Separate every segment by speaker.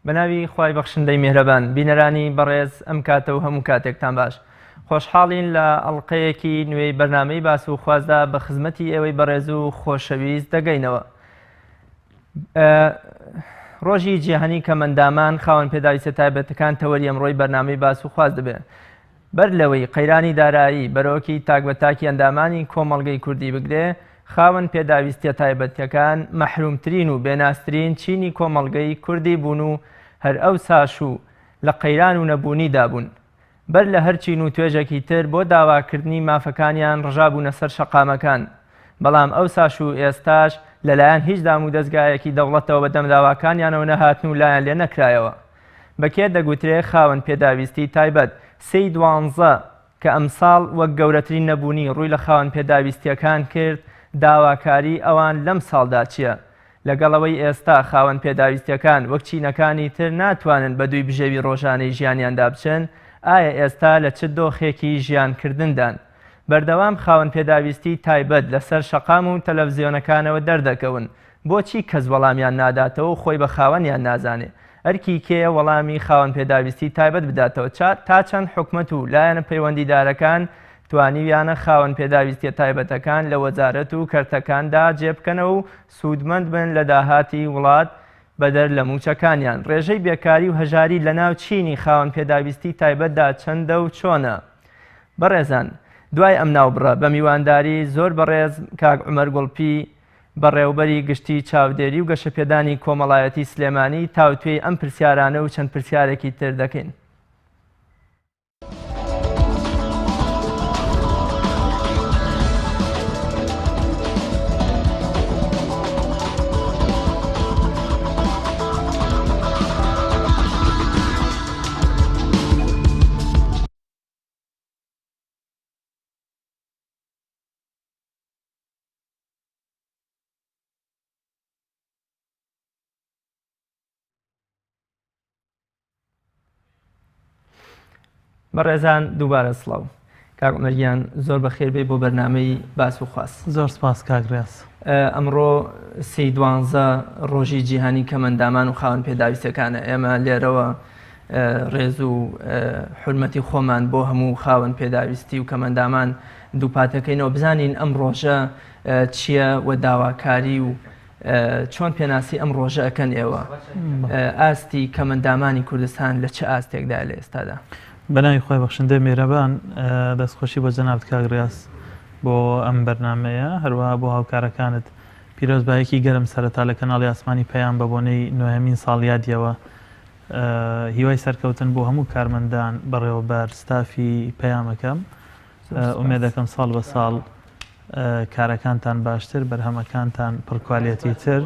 Speaker 1: بەناوی خوای بەخشندەی میهرەبان بینەرانی بەڕێز ئەم کاتە و هەموو کاتێکتان باش خۆشحاڵین لە ئەڵلقەیەکی نوێی بەرنامەی باس و خوازدا بە خزمەتی ئێوەی بەڕێز و خۆشەویست دەگەینەوە. ڕۆژی جیهانی کەمەندامان خاوەن پێداویستە تایبەتەکان تەوەری ئەمڕۆی بەرنامەی باس و خواز دەبێت. بەر لەوەی قەیرانی دارایی بەرەوەکی تاکبەتاکی ئەندامانی کۆمەڵگەی کوردی بگرێ، خاوەن پێداویستیە تایبەتیەکان مەحرومترین و بێناسترین چینی کۆمەڵگەی کوردی بوون و هەر ئەو ساش و لە قەیران و نەبوونیدا بوون. بەر لە هەر چین و توێژێکی تر بۆ داواکردنی مافەکانیان ڕژابوونە سەر شەقامەکان، بەڵام ئەو ساش و ئێستاش لەلایەن هیچ دام و دەستگایەکی دەوڵەتەوە بەدەم داواکانیانەوە نەهاتن و لایەن لێ نەکرایەوە. بەکێ دەگوترێ خاوەن پێداویستی تایبەت سەی دوانزە کە ئەمساڵ وەک گەورەترین نەبوونی ڕووی لە خاوەن پێداویستیەکان کرد، داواکاری ئەوان لەم ساڵدا چییە؟ لەگەڵەوەی ئێستا خاوەن پێداویستیەکان وەک چینەکانی تر ناتوانن بە دووی بژێوی ڕۆژانەی ژیانیاندا بچن، ئایا ئێستا لە چ دۆخێکی ژیانکردندان؟ بەردەوام خاوەن پێداویستی تایبەت لەسەر شەقام و تەلەڤیزیۆنەکانەوە دەردەکەون. بۆچی کەس وەڵامیان ناداتەوە و خۆی بە خاوەنیان نازانێ؟ ئەرکی کێیە وەڵامی خاوەن پێداویستی تایبەت بداتەوە تا چەند حکومەت و لایەنە پەیوەندیدارەکان توانیویانە خاوەن پێداویستیە تایبەتەکان لە وەزارەت و کەرتەکاندا جێبکەنەوە و سوودمەند بن لە داهاتی وڵات بەدەر لە موچەکانیان. ڕێژەی بێکاری و هەژاری لە ناو چینی خاوەن پێداویستی تایبەتدا چەندە و چۆنە؟ بەڕێزان، دوای ئەم ناوبڕە بە میوانداری زۆر بەڕێز کاک عومەر گوڵپی بەڕێوەبەری گشتی چاودێری و گەشەپێدانی کۆمەڵایەتی سلێمانی تاوتوێی ئەم پرسیارانە و چەند پرسیارێکی تر دەکەین. بەڕێزان دووبارە سڵاو. کاک عومەریان زۆر بەخێر بێ بۆ بەرنامەی باس و خواست.
Speaker 2: زۆر سپاس کاکڕاز.
Speaker 1: ئەمڕۆ سەی دوانزە ڕۆژی جیهانی کەمەندامان و خاوەن پێداویستەکانە. ئێمە لێرەوە ڕێز و حورمەتی خۆمان بۆ هەموو خاوەن پێداویستی و کەمەندامان دووپاتەکەینەوە بزانین ئەم ڕۆژە چییە و داواکاری و چۆن پێناسی ئەم ڕۆژە ئەکەن ئێوە. ئاستی کەمەندامانی کوردستان لە چه ئاستێکدا لە ئێستادا؟
Speaker 2: بەناوی خۆی بەخشندەی میهرەبان، دەستخۆشی بۆ جەنابەت کاکڕاز بۆ ئەم بەرنامەیە، هەروەها بۆ هاوکارەکانت پیرۆزبایەکی گەرم سەرەتا لە کەناڵی ئاسمانی پەیام بە بۆنەی نۆهەمین ساڵیادیەوە. هیوای سەرکەوتن بۆ هەموو کارمەندان بەڕێوەبەر ستافی پەیامەکەم. ئومێدەکەم ساڵ بە ساڵ کارەکانتان باشتر، بەرهەمەکانتان پڕکوالیەتی تر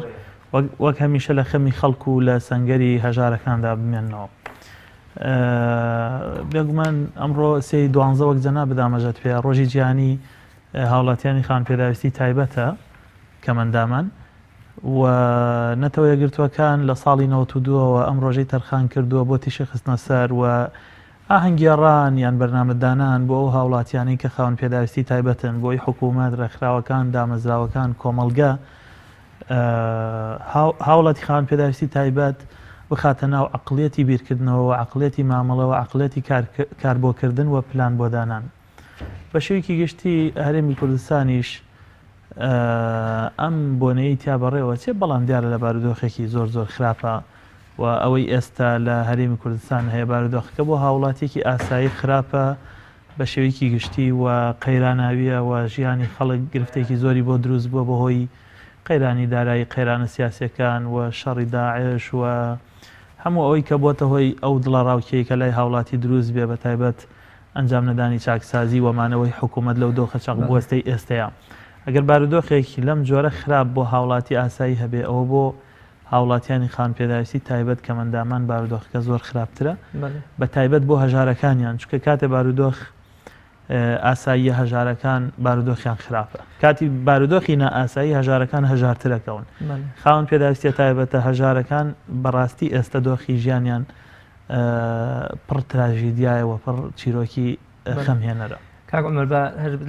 Speaker 2: وەک هەمیشە لە خەمی خەڵک و لە سەنگەری هەژارەکاندا بمێننەوە. بێگومان ئەمڕۆ سەی دوانزە وەک جەنابەت دامەژەت پێ ڕۆژی جیهانی هاوڵاتیانی خاوەن پێداویستی تایبەتە کەمەندامان و نەتەوە یەکگرتووەکان لە ساڵی 92ەوە ئەم ڕۆژەی تەرخان کردووە بۆ تیشی خستنە سەر و ئاهەنگگێڕان یان بەرنامەدانان بۆ ئەو هاوڵاتیانی کە خاوەن پێداویستی تایبەتن، بۆی حکوومەت، ڕێکخراوەکان، دامەزراوەکان، کۆمەڵگە هاوڵاتی خاوەن پێداویستی تایبەت بخاتە ناو عەقڵیەتی بیرکردنەوە، عەقڵیەتی مامەڵەوە، عەقڵیەتی کاربۆکردن و پلان بۆ دانان. بە شێوەیەکی گشتی هەرێمی کوردستانیش ئەم بۆنەی تیا بەڕێوە چێ، بەڵام دیارە لە بارودۆخێکی زۆر زۆر خراپە و ئەوەی ئێستا لە هەرێمی کوردستان هەیە بارودۆخەکە بۆ هاوڵاتیەکی ئاسایی خراپە بە شێوەیەکی گشتی و قەیراناویە و ژیانی خەڵک گرفتێکی زۆری بۆ دروست بووە بەهۆی قەیرانی دارایی، قەیرانە سیاسیەکان و شەڕی داعش و هەموو ئەوەی کە بۆتە هۆی ئەو دڵە ڕاوکەی کە لای هاوڵاتی دروست بێ، بە تایبەت ئەنجام نەدانی چاکسازی وەمانەوەی حکوومەت لەو دۆخە چاق بوەستەی ئێستەیە. ئەگەر بارودۆخێکی لەم جۆرە خراپ بۆ هاوڵاتی ئاسایی هەبێ، ئەوە بۆ هاوڵاتیانی خاوەن پێداویستی تایبەت کەمەندامان بارودۆخەکە زۆر خراپترە، بە تایبەت بۆ هەژارەکانیان، چونکە کاتێ بارودۆخ ئاساییە هەژارەکان بارودۆخیان خراپە، کاتی بارودۆخی نائاسایی هەژارەکان هەژارترەکەون. خاوەن پێداویستیە تایبەتە هەژارەکان بەڕاستی ئێستا دۆخی ژیانیان پڕ تراژیدیایەوە، پڕ چیرۆکی خەمهێنەرە.
Speaker 1: کاک عومەر بە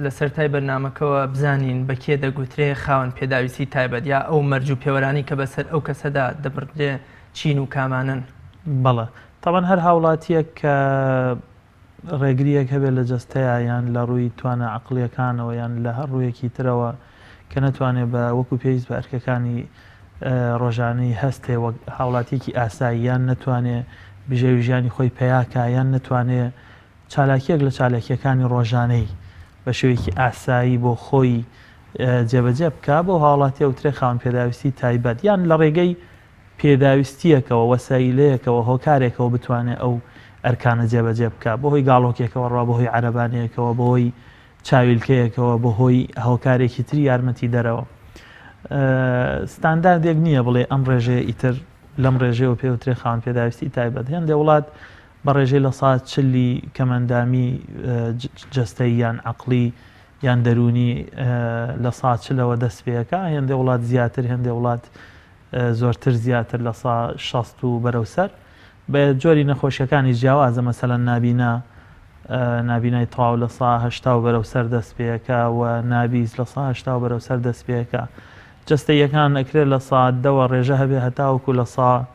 Speaker 1: لە سەرەتای بەرنامەکەوە بزانین بە کێ دەگوترێ خاوەن پێداویستی تایبەت، یا ئەو مەرج و پێوەرانی کە بەسەر ئەو کەسەدا دەبڕێ چین و کامانن؟
Speaker 2: بەڵێ تاوان هەر هاوڵاتیەک کە ڕێگریەک هەبێت لە جەستەیە یان لە ڕووی توانە عقلیەکانەوە یان لە هەر ڕوویەکی ترەوە کە نەتوانێت بە وەکو پێویست بە ئەرکەکانی ڕۆژانەی هەستێ وەک هاوڵاتیەکی ئاسایی یان نەتوانێت بژێوی ژیانی خۆی پێیاکە یان نەتوانێت چالاکیەک لە چالاکیەکانی ڕۆژانەی بە شێوەیەکی ئاسایی بۆ خۆی جێبەجێ بکە بۆ هاوڵاتی ئەوترێ خاوەن پێداویستی تایبەت یان لە ڕێگەی پێداویستیەکەوە وەسایلەیەکەوە هۆکارێکەوە بتوانێت ئەو ئەرکانە جێبەجێ بکە بۆ هۆی گاڵۆکێکەوە ڕوا بە هۆی عەرەبانەیەکەوە بە هۆی چاویلکەیەکەوە بە هۆی هۆکارێکی تری یارمەتی دەرەوە ستانداردێک نییە بڵێ ئەم ڕێژەیە ئیتر لەم ڕێژەیەوە پێوترێ خاوەن پێداویستی تایبەت هێندێ وڵات بە ڕێژەی لە ساعت چلی کەمەندامی جەستەی یان عەقلی یان دەرونی لە ساعت چلەوە دەست پێەکە هێندێ وڵات زیاتر هێندێ وڵات زۆرتر زیاتر لە سا 60 و بەرەو سەر بە جۆری نەخۆشیەکانی جیاوازە مەسەلەن نابینای تەواو لە سا 80 و بەرەو سەر دەست پێەکە و نابیست لە سا 80 و بەرەو سەر دەست پێەکە جەستەیەکان ئەکرێت لە سا 10 ڕێژە هەبێ هەتاوەکو لە سا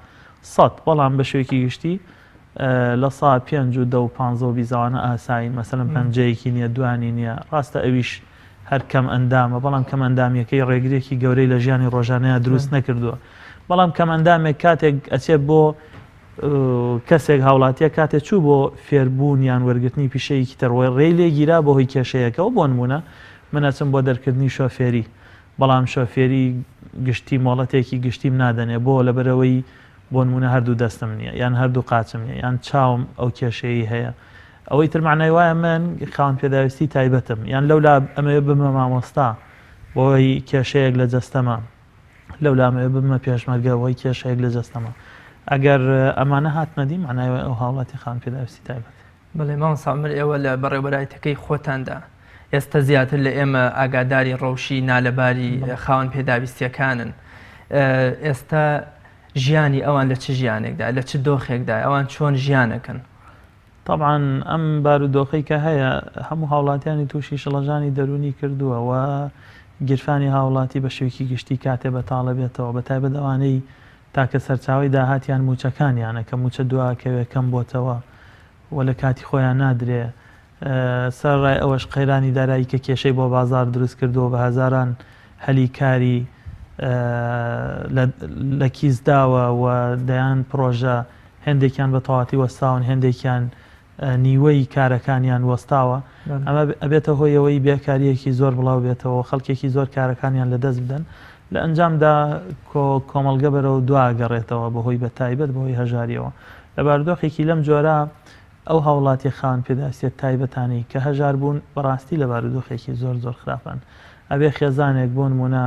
Speaker 2: 100 بەڵام بە شوێکی گشتی لە سا 5 و 10 و 15 بیزانە ئاسایی مەسەلەن پەنجەیەکی نییە دوانی نییە ڕاستە ئەویش هەر کەم ئەندامە بەڵام کەم ئەندامیەکەی ڕێگرێکی گەورەی لە ژیانی ڕۆژانەیە دروست نەکردووە بەڵام کەم ئەندامێک کاتێک ئەچێت بۆ کەسێک هاوڵاتیە کاتێک چوو بۆ فێربوون یان وەرگرتنی پیشەیەکی تەڕۆی ڕێی لێگیرا بۆ هۆی کێشەیەکەوە بۆ نمونە منەچم بۆ دەرکردنی شۆفێری بەڵام شۆفێری گشتی مۆڵەتێکی گشتیم نادەنێ بۆ لەبەرەوەی بۆ نمونە هەردوو دەستم نییە یان هەردوو قاچم نییە یان چاوم ئەو کێشەیە هەیە ئەوەی تر معنای وایە من خاوەن پێداویستی تایبەتم یان لەولا ئەمەوێ بمە مامۆستا بۆی کێشەیەک لە جەستەمە لەولا ئەمەوێ بمە پێشمەرگە بۆی کێشەیەک لە جەستەمە ئەگەر ئەمانە هاتمەدی معنای ئەو هاوڵاتی خاوەن پێداویستی تایبەت
Speaker 1: بەڵێ ماوە سامر ئێوە لە بەڕێوەبەرایەتەکەی خۆتاندا ئێستا زیاتر لە ئێمە ئاگاداری ڕەوشی نالەباری خاوەن پێداویستیەکانن ئێستا ژیانی ئەوان لە چ ژیانێکدا لە چ دۆخێکدا ئەوان چۆن ژیانەکەن
Speaker 2: طبعاً ئەم بارودۆخەی کە هەیە هەموو هاوڵاتیانی تووشی شڵەژانی دەرونی کردووە و گیرفانی هاوڵاتی بە شێوەیەکی گشتی کاتێ بەتاڵە بێتەوە بەتایبەت ئەوانەی تاکە سەرچاوی داهاتیان موچەکانیانە کە موچە دواکەوێکەم بۆتەوە و لە کاتی خۆیان نادرێ سەرڕای ئەوەش قەیرانی دارایی کە کێشەی بۆ بازار دروست کردووە بە هەزاران هەلی کاری لە کیسداوە و دەیان پرۆژە هەندێکیان بە تەواتی وەستاون هەندێکیان نیوەی کارەکانیان وەستاوە ئەمە ئەبێتە هۆیەوەی بێکاریەکی زۆر بڵاو بێتەوە خەڵکێکی زۆر کارەکانیان لە دەست بدەن لە ئەنجامدا کۆمەڵگە بەرەو دواگەڕێتەوە بەهۆی بە تایبەت بەهۆی هەژاریەوە لە بارودۆخێکی لەم جۆرە ئەو هاوڵاتی خاوەن پێداویستیە تایبەتانی کە هەژار بوون بەڕاستی لە بارودۆخێکی زۆر زۆر خراپن ئەبێ خێزانێک بۆ نمونە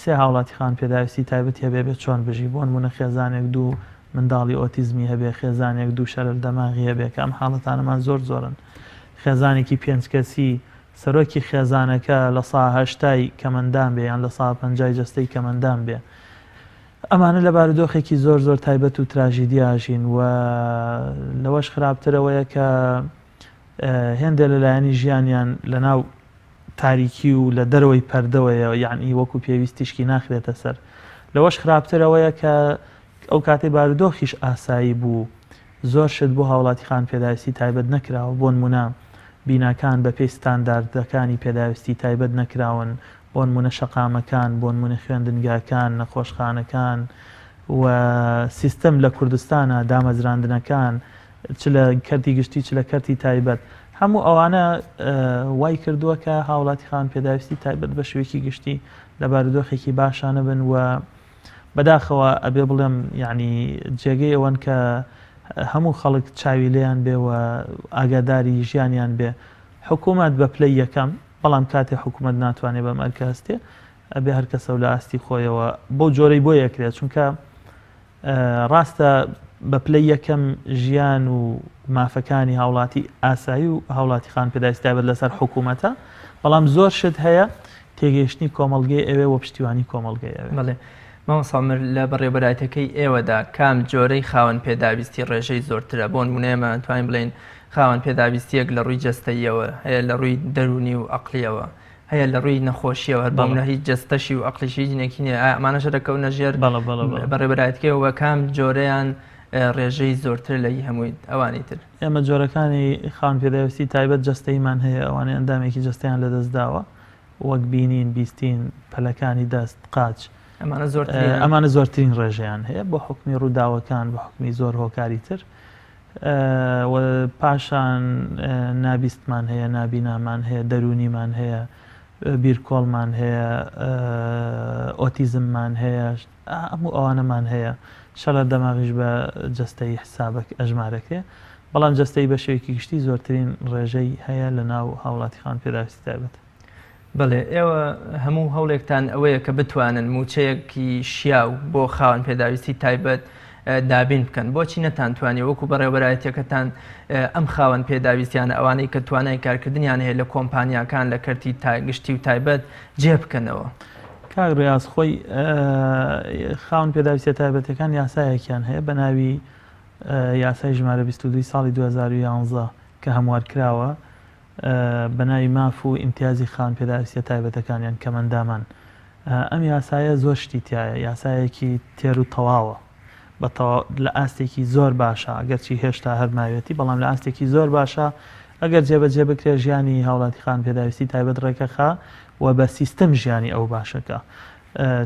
Speaker 2: سێ هاوڵاتی خاوەن پێداویستی تایبەتی هەبێ بێت چۆن بژی بۆ نمونە خێزانێک دوو منداڵی ئۆتیزمی هەبێ خێزانێک دوو شەرر دەماغی هەبێ کە ئەم حاڵەتانەمان زۆر زۆرن خێزانێکی 5 کەسی سەرۆکی خێزانەکە لە سا 80 کەمەندان بێ یان لە سا 50 جەستەی کەمەندان بێ ئەمانە لە بارودۆخێکی زۆر زۆر تایبەت و تراژیدیاژین و لەوەش خراپترەوەیە کە هێندێ لەلایەنی ژیانیان لە ناو تاریکی و لە دەرەوەی پەردەوەیە یعنی وەکو پێویستیشکی ناخرێتە سەر لەوەش خراپترەوەیە کە ئەو کاتێ بارودۆخیش ئاسایی بوو زۆر شت بۆ هاوڵاتی خاوەن پێداویستی تایبەت نەکراوە بۆ نمونە بیناکان بە پێی ستانداردەکانی پێداویستی تایبەت نەکراون بۆ نمونە شەقامەکان بۆ نمونە خوێندنگاکان نەخۆشخانەکان و سیستەم لە کوردستانە دامەزراندنەکان چ لە کەرتی گشتی چ لە کەرتی تایبەت هەموو ئەوانە وای کردووە کە هاوڵاتی خاوەن پێداویستی تایبەت بە شێوەیەکی گشتی لە بارودۆخێکی باشانە بن و بەداخەوە ئەبێ بڵێم یعنی جێگەی ئەوەن کە هەموو خەڵک چاوی لێیان بێ و ئاگاداری ژیانیان بێ حکوومەت بە پلەی یەکەم بەڵام کاتێ حکوومەت ناتوانێت بە مەرکەستێ ئەبێ هەر کەسە لە ئاستی خۆیەوە بۆ جۆرەی بۆ یەکرێت چونکە ڕاستە بە پلەی یەکەم ژیان و مافەکانی هاوڵاتی ئاسایی و هاوڵاتی خاوەن پێداویستی تایبەت لەسەر حکوومەتە بەڵام زۆر شت هەیە تێگەیشتنی کۆمەڵگەی ئەوێ و پشتیوانی کۆمەڵگەی ئەوێ
Speaker 1: ماوە سامر لە بەڕێوەبەرایەتەکەی ئێوەدا کام جۆرەی خاوەن پێداویستی ڕێژەی زۆرترە بۆ نمونەیەمە توانین بڵێن خاوەن پێداویستیەک لە ڕووی جەستەییەوە هەیە لە ڕووی دەرونی و عەقلیەوە هەیە لە ڕووی نەخۆشیەوە هەر بۆمە هیچ جەستەشی و عەقلیشی جنێکی نییە ئەمانەش دەکەونە ژێر بەڕێوەبەرایەتەکەیەوە کام جۆرەیان ڕێژەی زۆرتر لە هەمووی ئەوانی تر.
Speaker 2: ئێمە جۆرەکانی خاوەن پێداویستی تایبەت جەستەیمان هەیە ئەوانەی ئەندامێکی جەستەیان لەدەست داوە وەک بینین بیستین پەلەکانی دەست قاچ ئەمانە زۆرترین ڕێژەیان هەیە بۆ حکمی ڕووداوەکان بە حکمی زۆر هۆکاری تر پاشان نابیستمان هەیە نابینامان هەیە دەرونیمان هەیە بیرکۆڵمان هەیە ئۆتیزممان هەیە هەموو ئەوانەمان هەیە شەڕە دەماغیش بە جەستەی حسابک ئەژمارەکرێ بەڵام جەستەی بە شێوەیەکی گشتی زۆرترین ڕێژەی هەیە لە ناو هاوڵاتی خاوەن پێداویستی تایبەت.
Speaker 1: بەڵێ ئێوە هەموو هەوڵێکتان ئەوەیە کە بتوانن موچەیەکی شیاو بۆ خاوەن پێداویستی تایبەت دابین بکەن بۆچی نەتانتوانی وەکو بەڕێوەبەرایەتەکەتان ئەم خاوەن پێداویستیان ئەوانەی کە توانای کارکردنیان هەیە لە کۆمپانیاکان لە کەرتی گشتی و تایبەت جێ بکەنەوە.
Speaker 2: کاک ڕاست خۆی خاوەن پێداویستیە تایبەتەکان یاسایەکیان هەیە بە ناوی یاسای ژمارە 22 ساڵی 2011 کە هەموار کراوە بە ناوی ماف و ئیمتیازی خاوەن پێداویستیە تایبەتەکانیان کەمەندامان. ئەم یاسایە زۆر شتی تایە یاسایەکی تێر و تەواوە لە ئاستێکی زۆر باشە ئەگەرچی هێشتا هەرماوێتی بەڵام لە ئاستێکی زۆر باشە ئەگەر جێبەجێ بکرێ ژیانی هاوڵاتی خاوەن پێداویستی تایبەت ڕێکەخا و بە سیستەم ژیانی ئەو باشەکە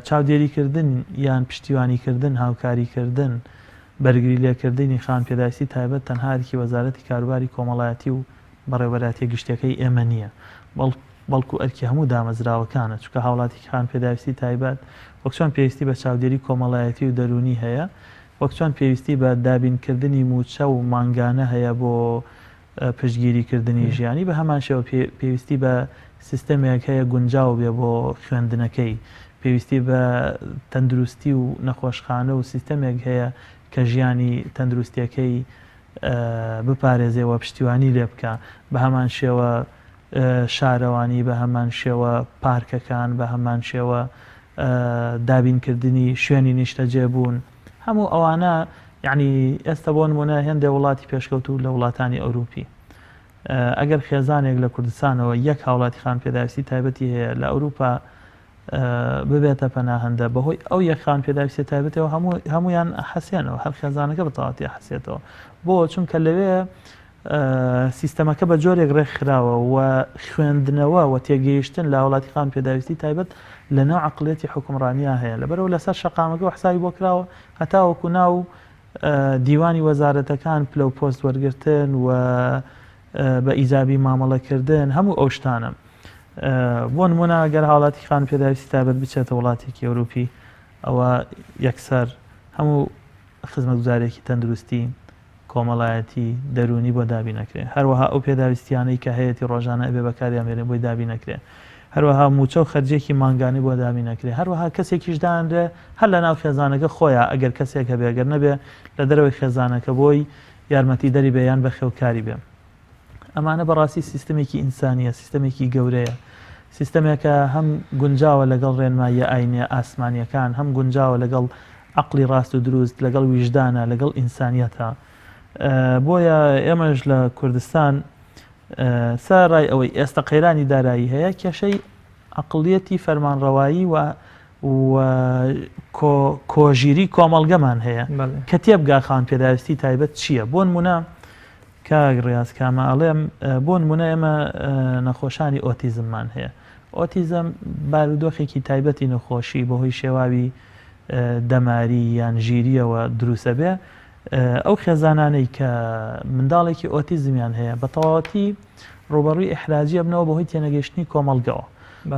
Speaker 2: چاودێریکردن یان پشتیوانیکردن هاوکاریکردن بەرگری لێکردنی خاوەن پێداویستی تایبەت تەنها هەرکی وەزارەتی کاروباری کۆمەڵایەتی و بەڕێوەبەرایەتیە گشتەکەی ئێمە نییە بەڵکو ئەرکی هەموو دامەزراوەکانە چونکە هاوڵاتی خاوەن پێداویستی تایبەت وەک چۆن پێویستی بە چاودێری کۆمەڵایەتی و دەرونی هەیە وەک چۆن پێویستی بە دابینکردنی موچە و مانگانە هەیە بۆ پشتگیریکردنی ژیانی بە هەمان شێوە پێویستی بە سیستەمێک هەیە گونجاو بێ بۆ خوێندنەکەی پێویستی بە تەندروستی و نەخۆشخانە و سیستەمێک هەیە کە ژیانی تەندروستیەکەی بپارێزێەوە پشتیوانی لێ بکە بە هەمان شێوە شارەوانی بە هەمان شێوە پارکەکان بە هەمان شێوە دابینکردنی شوێنی نیشتەجێبوون هەموو ئەوانە یعنی ئێستا بۆ نمونە هێندێ وڵاتی پێشکەوتوو لە وڵاتانی ئەوروپی ئەگەر خێزانێک لە کوردستانەوە یەک هاوڵاتی خاوەن پێداویستی تایبەتی هەیە لە ئەوروپا ببێتە پەناهەندە بەهۆی ئەو یەک خاوەن پێداویستی تایبەتەوە هەمویان حەسێنەوە هەر خێزانەکە بەتەواتی حەسێتەوە بۆ چونکە لەوێ سیستەمەکە بە جۆرێک ڕێکخراوە و خوێندنەوە و تێگەیشتن لە وڵاتی خاوەن پێداویستی تایبەت لە ناو عەقڵیەتی حکومڕانیە هەیە لەبەرەوە لەسەر شەقامەکە و حسابی بۆ کراوە هەتا وەکو ناو دیوانی وەزارەتەکان پلە و پۆست وەرگرتن و بە ئیجابی مامەڵەکردن هەموو ئەو شتانە بۆ نمونە ئەگەر هاوڵاتی خاوەن پێداویستی تایبەت بچێتە وڵاتێکی ئەوروپی ئەوە یەکسەر هەموو خزمەتگوزارێکی تەندروستی کۆمەڵایەتی دەرونی بۆ دابی نەکرێت هەروەها ئەو پێداویستیانەی کە هەیەی ڕۆژانە ئەبێ بەکاریامێنێ بۆی دابی نەکرێت هەروەها موچە و خەرجێکی مانگانی بۆ دابی نەکرێت هەروەها کەسێکیش دانرێ هەر لە ناو خێزانەکە خۆیان ئەگەر کەسێک هەبێ ئەگەر نەبێ لە دەرەوەی خێزانەکە بۆی یارمەتی دەری بێیان بە خێوکاری بێ ئەمانە بەڕاستی سیستەمێکی ئینسانیە سیستەمێکی گەورەیە سیستەمێکە هەم گونجاوە لەگەڵ ڕێنماییە ئاینیە ئاسمانیەکان هەم گونجاوە لەگەڵ عەقڵی ڕاست و دروست لەگەڵ ویژدانە لەگەڵ ئینسانیەتە بۆیە ئێمەش لە کوردستان سەرڕای ئەوەی ئێستا قەیرانی دارایی هەیە کێشەی عەقڵیەتی فەرمانڕەوایی و کۆژیری کۆمەڵگەمان هەیە کە تێبگا خاوەن پێداویستی تایبەت چییە بۆ نمونە کاک ڕیاز کامە ئەڵێم بۆ نمونە ئێمە نەخۆشانی ئۆتیزممان هەیە ئۆتیزم بارودۆخێکی تایبەتی نەخۆشی بەهۆی شێواوی دەماری یان ژیریەوە دروسە بێ ئەو خێزانانەی کە منداڵێکی ئۆتیزمیان هەیە بە تەواوەتی ڕوبەڕووی ئیحراجیە بنەوە بەهۆی تێنەگەیشتنی کۆمەڵگەوە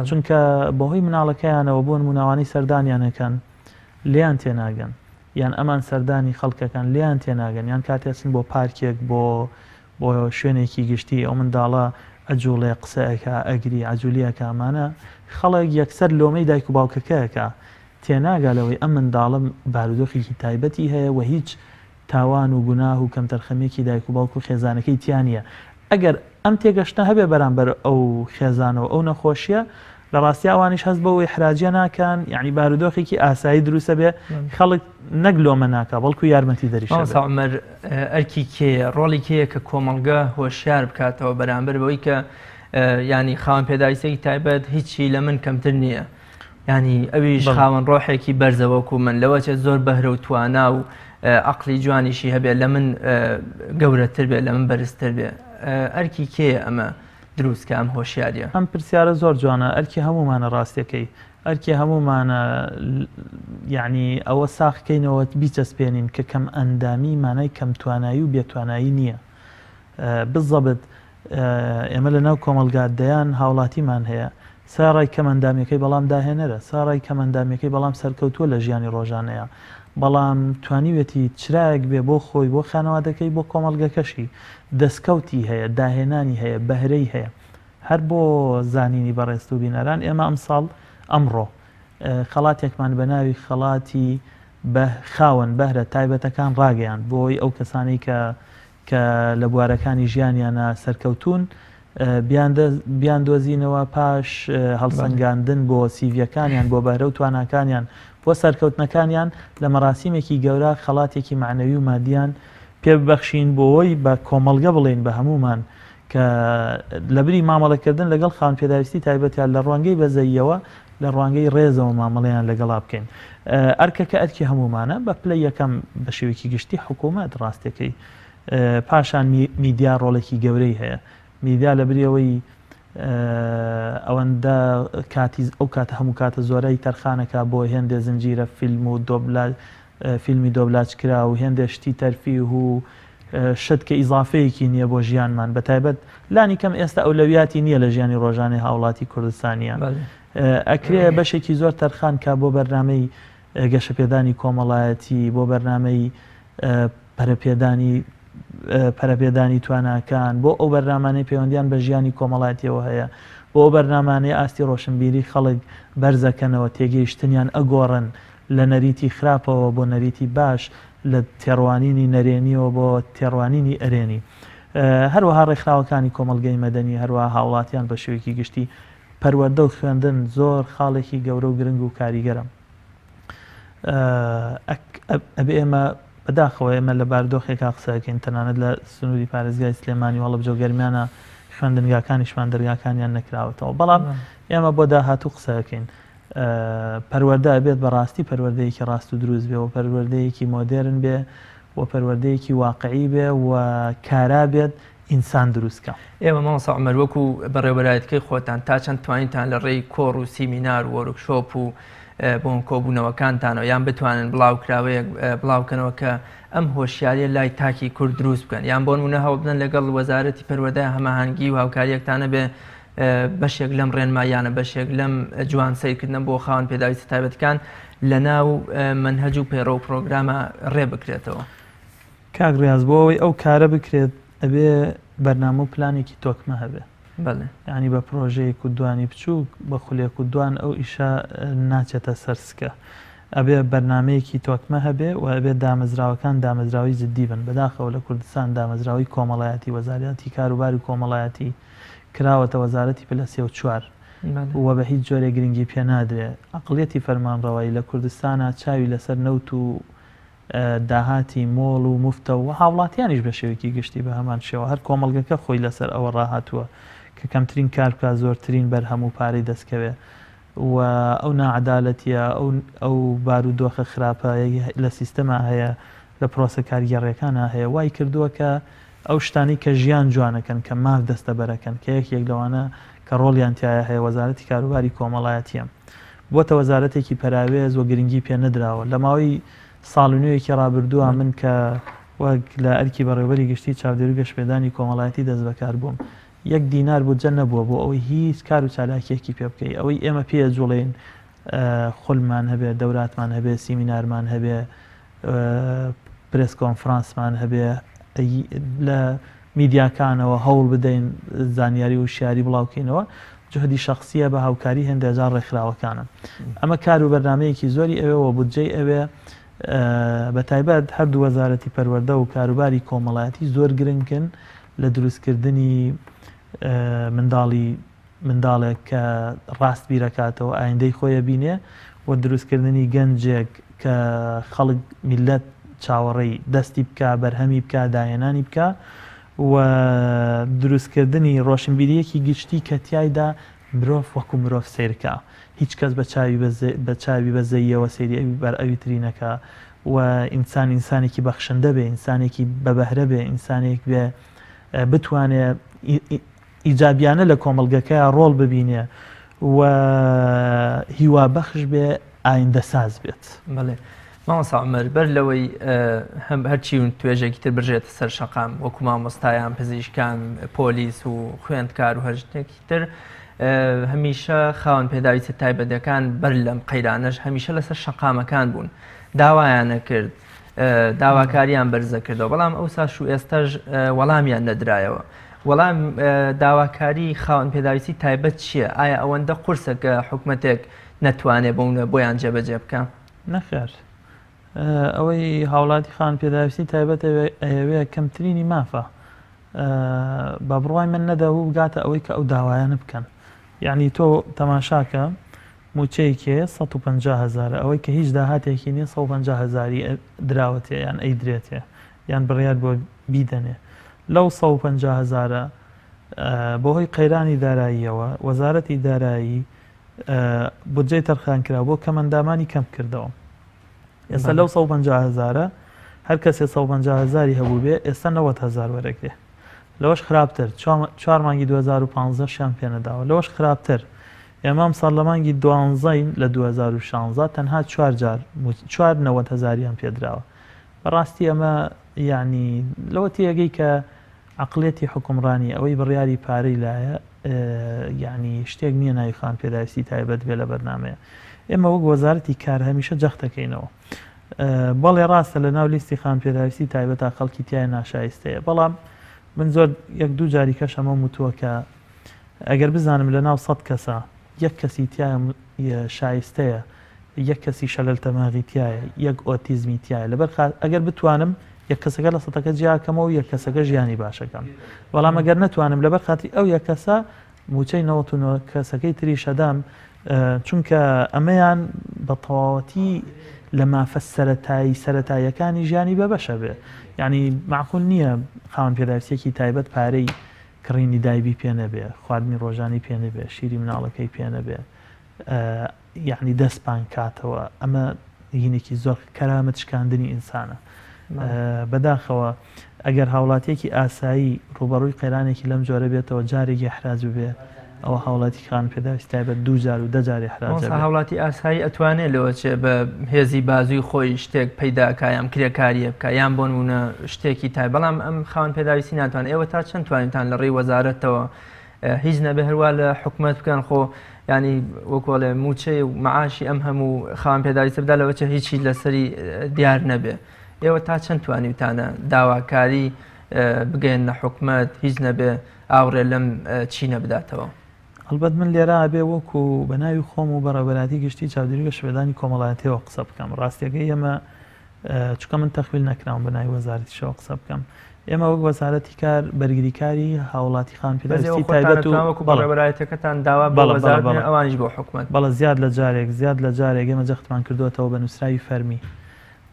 Speaker 2: چونکە بەهۆی مناڵەکەیانەوە بۆ نمونەوانی سەردانیانەکەن لیان تێناگەن یان ئەمان سەردانی خەڵکەکان لیان تێناگەن یان کاتێچن بۆ پارکێک بۆ شوێنێکی گشتی ئەو منداڵە ئەجوڵێ قسەیەکە ئەگری عەجولیەکە ئەمانە خەڵک یەکسەر لۆمەی دایک و باوکەکەیەکە تێناگالەوەی ئەم منداڵم بارودۆخێکی تایبەتی هەیە و هیچ تاوان و گوناه و کەم تەرخەمێکی دایک و باوک و خێزانەکەی تیانە ئەگەر ئەم تێگەشتە هەبێ بەرامبەر ئەو خێزانەوە ئەو نەخۆشیە لە ڕاستی ئەوانیش هەست بەوە ئیحراجیە ناکەن یعنی بارودۆخێکی ئاسایی دروستە بێ خەڵک نەک لۆمە ناکە بەڵکو یارمەتی دەریشە
Speaker 1: عومەر ئەرکی کێ ڕۆڵی کێیە کە کۆمەڵگە هۆشیار بکاتەوە بەرامبەر بەوەی کە ینی خاوەن پێداویستێکی تایبەت هیچی لە من کەمتر نییە ینی ئەویش خاوەن ڕۆحێکی بەرزەوەکو من لەوە چێت زۆر بەهرە و توانا و عقلی جوانیشی هەبێ لە من گەورەتر بێ لە من بەرزتر بێ ئەرکی کێ ئەمە دروست کە ئەم هۆشیاریە
Speaker 2: ئەم پرسیارە زۆر جوانە ئەرکی هەمومانە ڕاستیەکەی ئەرکی هەمومانە یعنی ئەوە ساخکەینەوە بیچەسپێنین کە کەم ئەندامی مانای کەم توانایی و بێتوانایی نییە بزەبت ئێمە لە ناو کۆمەلگادەیان هاوڵاتیمان هەیە ساڕای کەمەندامیەکەی بەڵام داهێنەرە ساڕای کەمەندامیەکەی بەڵام سەرکەوتووە لە ژیانی ڕۆژانەیە بەڵام توانیوێتی چرایەک بێ بۆ خۆی بۆ خانەوادەکەی بۆ کۆمەلگەکەشی دەستکەوتی هەیە داهێنانی هەیە بەهرەی هەیە هەر بۆ زانینی بەڕێست و بینەران ئێمە ئەمساڵ ئەمڕۆ خەڵاتێکمان بە ناوی خەڵاتی بە خاوەن بەهرە تایبەتەکان ڕاگەیان بۆی ئەو کەسانەی کە لە بوارەکانی ژیانیانە سەرکەوتون بیان دۆزینەوە پاش هەڵسەنگاندن بۆ سیڤیەکانیان بۆ بەهرە و تواناکانیان بۆ سەرکەوتنەکانیان لە مەراسیمێکی گەورە خەڵاتێکی معنەوی و مادیان پێ ببەخشین بۆەوەی بە کۆمەلگە بڵێن بە هەمومان کە لەبری مامەڵەکردن لەگەڵ خاوەن پێداویستی تایبەتیان لە ڕوانگەی بەزەییەوە لە ڕوانگەی ڕێزەوە مامەڵەیان لەگەڵا بکەین ئەرکەکە ئەرکی هەمومانە بە پلەی یەکەم بە شێوەیەکی گشتی حکوومەت ڕاستیەکەی پاشان میدیا ڕۆڵێکی گەورەی هەیە میدیا لە بریەوەی ئەوەندە ئەو کاتە هەموو کاتە زۆرەی تەرخانەکە بۆ هێندێ زنجیرە فیلم و فیلمی دۆبلاج کرا و هێندێ شتی تەرفیه و شت کە ئیزافەیەکی نییە بۆ ژیانمان بە تایبەت لانی کەم ئێستا ئەولەویاتی نییە لە ژیانی ڕۆژانەی هاوڵاتی کوردستانیان ئەکرێ بەشێکی زۆر تەرخان کا بۆ بەرنامەی گەشەپێدانی کۆمەڵایەتی بۆ بەرنامەی پەرەپێدانی تواناکان بۆ ئەو بەرنامانەی پەیوەندیان بە ژیانی کۆمەڵایەتیەوە هەیە بۆ بەرنامانەی ئاستی ڕۆشنبیری خەڵک بەرزەکەنەوە تێگەیشتنیان ئەگۆڕن لە نەریتی خراپەوە بۆ نەریتی باش لە تێڕوانینی نەرێنیەوە بۆ تێڕوانینی ئەرێنی هەروەها ڕێکخراوەکانی کۆمەلگەی مەدەنی هەروەها هاوڵاتیان بە شێوەیەکی گشتی پەروەردە و خوێندن زۆر خاڵێکی گەورە و گرنگ و کاریگەرم ئەبێ ئێمە بەداخەوە ئێمە لە بارودۆخێکا قسەکەین تەنانەت لە سنووری پارێزگای سلێمانی وەڵە بجۆگەرمیانە خوێندنگاکانیشمان دەرگاکانیان نەکراوەتەوە بەڵام ئێمە بۆ داهاتوو قسەکەین پەروەردە بێت بەڕاستی پەروەردەیەکی ڕاست و دروست بێ و پەروەردەیەکی مۆدێرن بێ و پەروەردەیەکی واقعی بێ و کارا بێت ئینسان دروستکە
Speaker 1: ئێوە مامۆستا عومەر وەکو بەڕێوەبەرایەتەکەی خۆتان تا چەند توانیتان لە ڕێی کۆڕ و سیمینار و وەرکشۆپ و بۆن کۆبوونەوەکانتانەوە یان بتوانن بڵاوکراوەیەک بڵاوکەنەوە کە ئەم هۆشیاریە لای تاکی کورد دروست بکەن یان بۆ نمونە هەوڵ بدەن لەگەڵ وەزارەتی پەروەردەی هەماهەنگی و هاوکاریەکتانە بێ بەشێک لەم ڕێنمایانە بەشێک لەم جوان سیرکردن بۆ خاوەن پێداویستی تایبەتەکان لە ناو منهەج و پەیڕە و پرۆگرامە ڕێ بکرێتەوە
Speaker 2: کاک ڕیاز بۆ ئەوەی ئەو کارە بکرێت ئەبێ بەرنامە و پلانێکی تۆکمە هەبێ ینی بە پرۆژەیەک و دوانی بچووک بە خولێک و دوان ئەو ئیشە ناچێتە سەرسکە ئەبێ بەرنمەیەکی تۆکمە هەبێ و ئەبێ دامەزراوەکان دامەزراوی جددی بن بەداخەوە لە کوردستان دامەزراوی کۆمەڵایەتی وەزارەتی کاروباری کۆمەڵایەتی کراوەتە وەزارەتی پلە 34 وە بە هیچ جۆرێ گرنگی پێ نادرێ عەقڵیەتی فەرمانڕەوایی لە کوردستانە چاوی لەسەر نەوت و داهاتی مۆڵ و مفتە و هاوڵاتیانیش بە شێوەیەکی گشتی بە هەمان شێوە هەر کۆمەڵگەکە خۆی لەسەر ئەوە ڕاهاتووە کە کەمترین کار بکە زۆرترین بەرهەم و پارەی دەستکەوێ و ئەو ناعەدالەتیە ئەو بارودۆخە خراپە لە سیستەما هەیە لە پرۆسە کاریگەڕیەکانە هەیە وای کردووە کە ئەو شتانی کە ژیان جوانەکەن کە ماف دەستە بەرەکەن کە یەک لەوانە کە ڕۆڵیان تایە هەیە وەزارەتی کاروباری کۆمەڵایەتیە بۆتە وەزارەتێکی پەراوێز و گرنگی پێ نەدراوە لە ماوەی ساڵ و نوێیەکی ڕابردووە من کە وەک لە ئەرکی بەڕێوەبەری گشتی چاودێری و گەشتپێدانی کۆمەڵایەتی دەست بەکار بووم 1 دینار بودجە نەبووە بۆ ئەوەی هیچ کار و چالاکیەکی پێ بکەی ئەوەی ئێمە پێ جوڵێن خولمان هەبێ دەوراتمان هەبێ سیمینارمان هەبێ پرس کۆنفرانسمان هەبێ لە میدیاکانەوە هەوڵ بدەین زانیاری و شیاری بڵاوکەینەوە جهدی شخصیە بە هاوکاری هەندێجار ڕێکخراوەکانە ئەمە کار و بەرنمەیەکی زۆری ئەوێەوە بودجەی ئەوێ بە تایبەت هەردوو وەزارەتی پەروەردە و کاروباری کۆمەڵایەتی زۆر گرنگن لە دروستکردنی منداڵێک کە ڕاست بیرەکاتەوە ئایندەی خۆیە بینێ و دروستکردنی گەنجێک کە خەڵک میلەت چاوەڕێی دەستی بکە بەرهەمی بکە داهێنانی بکە و دروستکردنی ڕۆشنبیریەکی گشتی کە تیایدا مرۆڤ وەکو مرۆڤ سیرکە هیچ کەس بە چاوی بەزەیەوە سەیری ئەوی بەر ئەوی ترینەکە و ئینسانێکی بەخشندە بێ ئینسانێکی بەبەهرە بێ ئینسانێک بێ بتوانێت ئیجابیانە لە کۆمەڵگەکە ڕۆڵ ببینێ و هیوا بەخش بێ ئایندە ساز بێت.
Speaker 1: بەڵێ مامۆستا عومەر بەر لەوەی هەرچی توێژێکی تر بژێتە سەر شەقام وەکو مامۆستایان پزیشکان پۆلیس و خوێندکار و هەر شتێکی تر هەمیشە خاوەن پێداویستە تایبەتەکان بەر لەم قەیرانەش هەمیشە لەسەر شەقامەکان بوون داوایانە کرد داواکاریان بەرزە کردەوە بەڵام ئەوساش و ئێستاش وەڵامیان نەدرایەوە. وەڵام داواکاری خاوەن پێداویستی تایبەت چییە؟ ئایا ئەوەندە قورسە کە حکوومەتێک نەتوانێت بۆونە بۆیان جێبەجێ بکە؟
Speaker 2: نەخێر ئەوەی هاوڵاتی خاوەن پێداویستی تایبەت ئەوەیە کەمترینی مافە بە بڕوای من نەدەبوو بگاتە ئەوەی کە ئەو داوایانە بکەن. یعنی تۆ تەماشاکە موچەیەکێ 150,000 ئەوەی کە هیچ داهاتێکی نییە 150,000 دراوەتێ یان ئەیدرێتێ یان بڕیار بۆ بیدەنێ لەو 150,000 بۆهۆی قەیرانی داراییەوە وەزارەتی دارایی بودجەی تەرخان کرا بۆ کەمەندامانی کەم کردەوە. ئێستا لەو 150,000 هەر کەسێ 150,000 هەبوو بێ ئێستا 90,000 وەرەگرێ لەوەش خراپتر 4 مانگی 2015 شیان پێنەداوە لەوەش خراپتر ئێمام ساڵ لە مانگی 12 لە 2016 تەنها 4 90,000 پێدراوە. بەڕاستی ئەمە یعنی لەوە تێگەی کە عقلێتی حکومڕانی ئەوەی بڕیاری پارەی لایە یعنی شتێک نییە ناوی خاوەن پێداویستی تایبەت بێ لە بەرنامەیە. ئێمە وەک وەزارەتی کار هەمیشە جەخت دەکەینەوە. بەڵێ ڕاستە لە ناو لیستی خاوەن پێداویستی تایبەتە خەڵکی تایە ناشایستەیە بەڵام من زۆر یەک دوو جاری کەش ئەمە وتووە کە ئەگەر بزانم لە ناو 100 کەسە یەک کەسی تایە شایستەیە یەک کەسی شەلل تەماغی تایە یەک ئۆتیزمی تایە لەبەر ئەگەر بتوانم یەک کەسەکە لە 100ەکە جیاکەمەوە یەک کەسەکە ژیانی باشەکەم بەڵام ئەگەر نەتوانم لەبەر خاتی ئەو یەک کەسە موچەی 99 کەسەکەی تری شەدام چونکە ئەمەیان بە تەواوەتی لە مافە سەرەتاییەکانی ژیانی بەبەشە بێ. یعنی معقول نییە خاوەن پێداویستێکی تایبەت پارەی کڕینی دایبی پێ نەبێ خواردنی ڕۆژانی پێ نەبێ شیری مناڵەکەی پێ نەبێ یعنی دەستپان کاتەوە ئەمە هینێکی زۆر کەرامەت شکاندنی ئینسانە. بەداخەوە ئەگەر هاوڵاتیەکی ئاسایی ڕوبەڕووی قەیرانێکی لەم جۆرە بێتەوە جارێکی حراج بێ ئەوە هاوڵاتی خاوەن پێداویستی تایبەت 2 جار و 10 جاری حراج
Speaker 1: هاوڵاتی ئاسایی ئەتوانێت لەوەچێ بە هێزی بازووی خۆی شتێک پەیداکە یان کرێکاریە بکە یان بۆ نمونە شتێکی تای بەڵام ئەم خاوەن پێداویستی ناتوان ئێوە تا چەند توانیتان لە ڕێی وەزارەتەوە هیچ نەبێ هەروە لە حکوومەت بکەن خۆ ینی وەکۆڵێ موچەی و معاشی ئەم هەموو خاوەن پێداویستە بدا لەوەچە هیچی لەسەری دیار نەبێ ئێوە تا چەند توانیتانە داواکاری بگەین لە حکوومەت هیچ نەبێ ئاوڕێ لەم چینە بداتەوە؟
Speaker 2: هەڵبەت من لێرە ئەبێ وەکو بە ناوی خۆم و بەڕێوەبەراتی گشتی چاودێری بە شوێدانی کۆمەڵایەتیەوە قسە بکەم. ڕاستیەکەی ئێمە چونکە من تەخویل نەکراوم بە ناوی وەزارەتیشەوە قسە بکەم. ئێمە وەک وەزارەتی کار بەرگریکاری هاوڵاتی خاوەن پێداویستی تایبەت و
Speaker 1: بەڕێوەبەرایەتەکەتان داوا بۆ وەزارەت ئەوانیش بۆ حکوومەت
Speaker 2: بەڵە زیاد لە جارێک ئێمە جەختمان کردووەتەوە بە نووسراوی فەرمی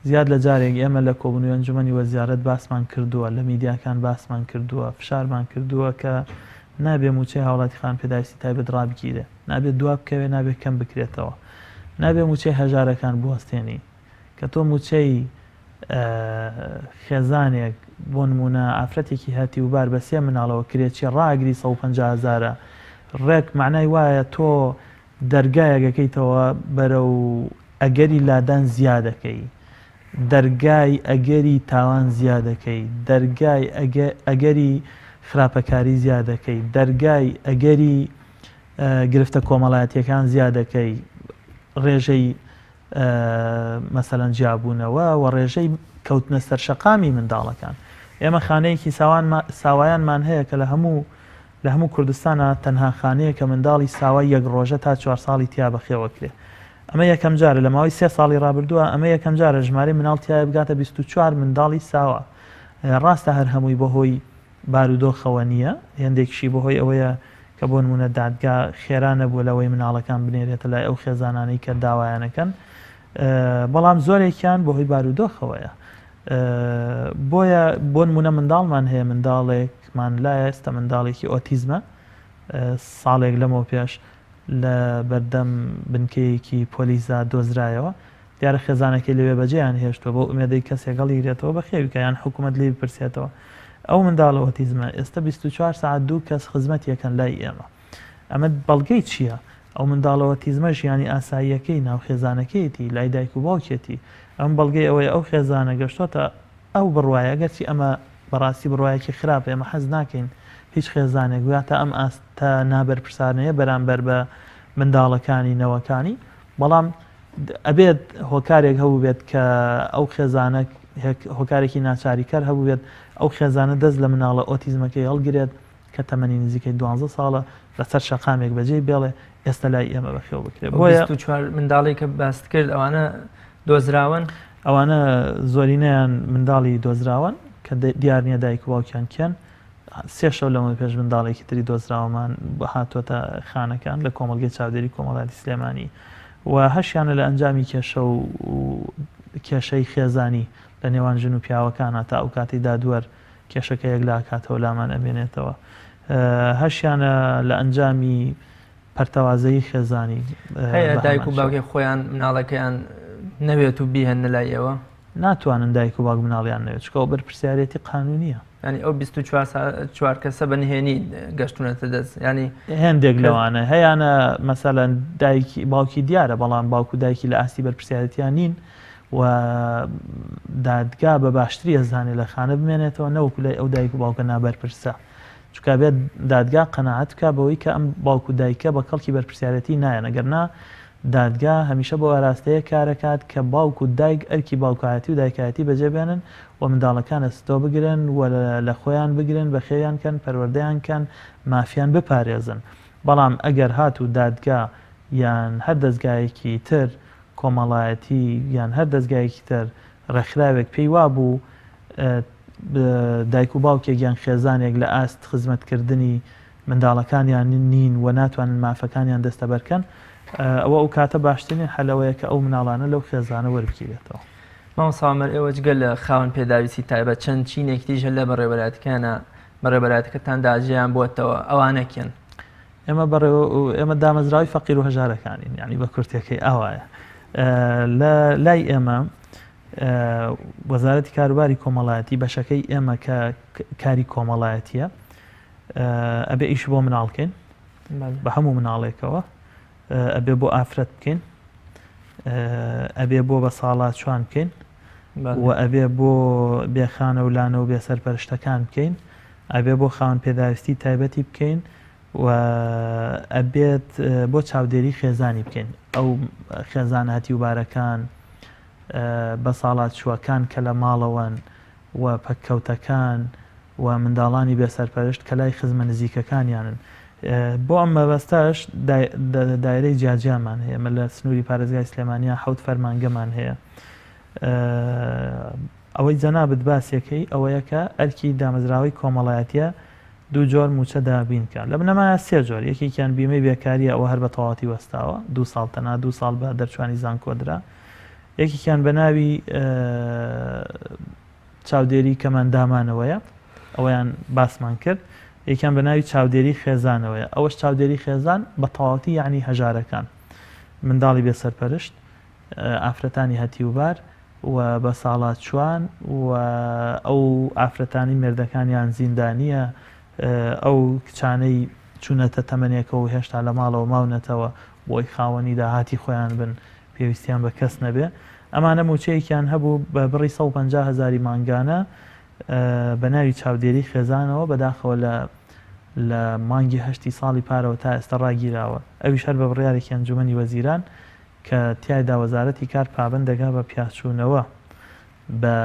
Speaker 2: زیاد لە جارێک ئێمە لە کۆبوونەوەی ئەنجومەنی وەزارەت باسمان کردووە لە میدیاکان باسمان کردووە فشارمان کردووە کە نابێ موچەی هاوڵاتی خاوەن پێداویستی تایبەت ڕابگیرێ نابێت دوا بکەوێ نابێت کەم بکرێتەوە نابێ موچەی هەژارەکان بوەستێنی کە تۆ موچەی خێزانێک بۆ نمونە ئافرەتێکی هاتی وبار بە 3 مناڵەوە کرێکی ڕاگری 150,000 ڕێک معنای وایە تۆ دەرگایەکەیتەوە بەرەو ئەگەری لادان زیادەکەی دەرگای ئەگەری تاوان زیادەکەی دەرگای ئەگەری خراپەکاری زیادەکەی دەرگای ئەگەری گرفتە کۆمەڵایەتیەکان زیادەکەی ڕێژەی مەسەلەن جیابوونەوە و ڕێژەی کەوتنە سەر شەقامی منداڵەکان. ئێمە خانەیەکی ساوایانمان هەیە کە لە هەموو کوردستانە تەنها خانەیە کە منداڵی ساوای 1 ڕۆژە تا 4 ساڵی تیا بەخێوەکرێ. ئەمە یەکەم جارە لە ماوەی 3 ساڵی ڕابردووە ئەمە یەکەم جارە ژمارەی مناڵتیایە بگاتە 24 منداڵی ساوە. ڕاستە هەر هەمووی بەهۆی بارودۆخەوە نییە هێندێکشی بەهۆی ئەوەیە کە بۆ نمونە دادگا خێرانە بووە لەوەی مناڵەکان بنێرێتە لای ئەو خێزانانەی کە داوایانەکەن بەڵام زۆرێکیان بەهۆی بارودۆخەوەیە. بۆیە بۆ نمونە منداڵمان هەیە منداڵێکمان لایە ئێستا منداڵێکی ئۆتیزمە ساڵێک لەمەوە پێش لە بەردەم بنکەیەکی پۆلیسا دۆزرایەوە دیارە خێزانەکەی لەوێ بەجێیان هێشتووە بۆ ئومێدەی کەسێکەڵ هیرێتەوە بە خێویکە یان حکوومەت لێ بپرسێتەوە ئەو منداڵە ئۆتیزمە ئێستا 24 ساعت 2 کەس خزمەتیەکەن لای ئێمە ئەمە بەڵگەی چییە؟ ئەو منداڵە ئۆتیزمە ژیانی ئاساییەکەی ناو خێزانەکەیەتی لای دایک و باوکێتی ئەم بەڵگەی ئەوەی ئەو خێزانە گەشتۆتە ئەو بڕواایە گەرچی ئەمە بەڕاستی بڕواایەکی خراپ ئێمە حەز ناکەین هیچ خێزانێک واتە ئەم ئاستە نابەرپرسانەیە بەرامبەر بە منداڵەکانی نەوەکانی بەڵام ئەبێت هۆکارێک هەبوو بێت کە ئەو خێزانە هۆکارێکی ناچاریکار هەبوو بێت ئەو خێزانە دەست لە مناڵە ئۆتیزمەکەی هەڵگرێت کە تەمەنی نزیکەی 12 ساڵە لەسەر شەقامێک بەجێ بێڵێ ئێستا لای ئێمە بەخێو بکرێت بۆیە
Speaker 1: منداڵی کە باست کرد ئەوانە دۆزراون
Speaker 2: ئەوانە زۆرینەیان منداڵی دۆزراون کە دیارنیە دایک و باوکیان کێن 3 شەو لەمە پێش منداڵێکی تری دۆزراوەمان هاتوۆتە خانەکان لە کۆمەڵگەی چاودێری کۆمەڵاتی سلێمانی و هەشیانە لە ئەنجامی کێشە و کێشەی خێزانی لە نێوان ژن و پیاوەکانە تا ئەو کاتی دادوەر کێشەکە یەک لا کاتەوە لامان ئەمێنێتەوە هەشیانە لە ئەنجامی پەرتەوازەی خێزانی
Speaker 1: دایک و باوکێ خۆیان مناڵەکەیان نەوێت و بیهێن لای ئێوە
Speaker 2: ناتوانن دایک و باوک مناڵیان نەوێت چکەوە بەرپرسیارەتی قانونیە
Speaker 1: ینی ئەو 24 کەسە بەنهێنی گەشتونەتە دەست ینی
Speaker 2: هێندێک لەوانە هەیەە مەسەلەن دایکی باوکی دیارە بەڵام باوکو دایکی لە ئاستی بەرپرسیارەتیان نین و دادگا بە باشتری ئەزانێت لە خانە بمێنێتەوە نەوەکو لای ئەو دایک و باوکە نابەرپرسە چکە بێت دادگا قەناعەت بکە بەوەی کە ئەم باوکو دایکە بە کەڵکی بەرپرسیارەتی نایە ئەگەرنا دادگا هەمیشە بۆ ئاراستەیە کارەکات کە باوک و دایک ئەرکی باوکایەتی و دایکایەتی بەجێبێنن و منداڵەکانە ستۆ بگرن و لە خۆیان بگرن بە خێویان کەن پەروەردەیان کەن مافیان بپارێزن بەڵام ئەگەر هات و دادگا یان هەر دەستگایەکی تر کۆمەڵایەتی یان هەر دەستگایەکی تر ڕێکخراوێک پێی وابوو دایک و باوکێک یان خێزانێک لە ئاست خزمەتکردنی منداڵەکانیان نین و ناتوانن مافەکانیان دەستە بەرکەن ئەوە ئەو کاتە باشترین حەلەوەیە کە ئەو مناڵانە لەو خێزانە وەربگیرێتەوە
Speaker 1: مام سامر ئێوە جگە لە خاوەن پێداویستی تایبەت چەند چینێکتیژە لە بەڕێوەبەراتەکانە بەڕێوەبەراتەکەتان داژیان بووەتەوە ئەوانەکەن
Speaker 2: ئێمە دامەزراوی فەقیر و هەژارەکانین یعنی بە کورتەکەی ئەوایە لای ئێمە وەزارەتی کاروباری کۆمەڵایەتی بەشەکەی ئێمە کە کاری کۆمەڵایەتیە ئەبێ ئیش بۆ مناڵکەین بە هەموو مناڵێکەوە ئەبێ بۆ ئافرەت بکەین ئەبێ بۆ بە ساڵات چوان بکەین و ئەبێ بۆ بێخانە و لانە و بێسەرپەرشتەکان بکەین ئەبێ بۆ خاوەن پێداویستی تایبەتی بکەین و ئەبێت بۆ چاودێری خێزانی بکەین ئەو خێزانەتی وبارەکان بە ساڵات چووەکان کە لە ماڵەوەن و پەککەوتەکان و منداڵانی بێسەرپەرشت کە لای خزمە نزیکەکانیانن بۆ ئەم مەبەستاش دایرەی جیاجیامان هەیە مە لە سنووری پارێزگای سلێمانیا 7 فەرمانگەمان هەیە ئەوەی جەنابەت باسیەکەی ئەوەیە کە ئەرکی دامەزراوەی کۆمەڵایەتیە دوو جۆر موچە دابینکە لە بنەمایە 3 جۆر یەکێکیان بیمەی بێکاریە ئەوە هەر بە تەواوەتی وەستاوە 2 ساڵ تەنها 2 ساڵ بە دەرچوانی زانکۆدرا یەکێکیان بە ناوی چاودێری کەماندامانەوەیە ئەوەیان باسمان کرد یەکیان بە ناوی چاودێری خێزانەوەیە ئەوەش چاودێری خێزان بە تەواوەتی یعنی هەژارەکان منداڵی بێسەرپەرشت ئافرەتانی هەتیوبار و بە ساڵات چوان و ئەو ئافرەتانی مێردەکانیان زیندانیە ئەو کچانەی چوونەتە تەمەنێکەوە و هێشتا لە ماڵەوە ماونەتەوە بۆی خاوەنی داهاتی خۆیان بن پێویستیان بە کەس نەبێ ئەمانە موچەیەکیان هەبوو بە بڕی 150,000 مانگانە بە ناوی چاودێری خێزانەوە بەداخەوە لە مانگی 8 ساڵی پارەوە تا ئێستا ڕاگیراوە ئەویش هەر بە بڕیارێکی ئەنجومەنی وەزیران کە تیایدا وەزارەتی کار پابند دەگا بە پیاچوونەوە بە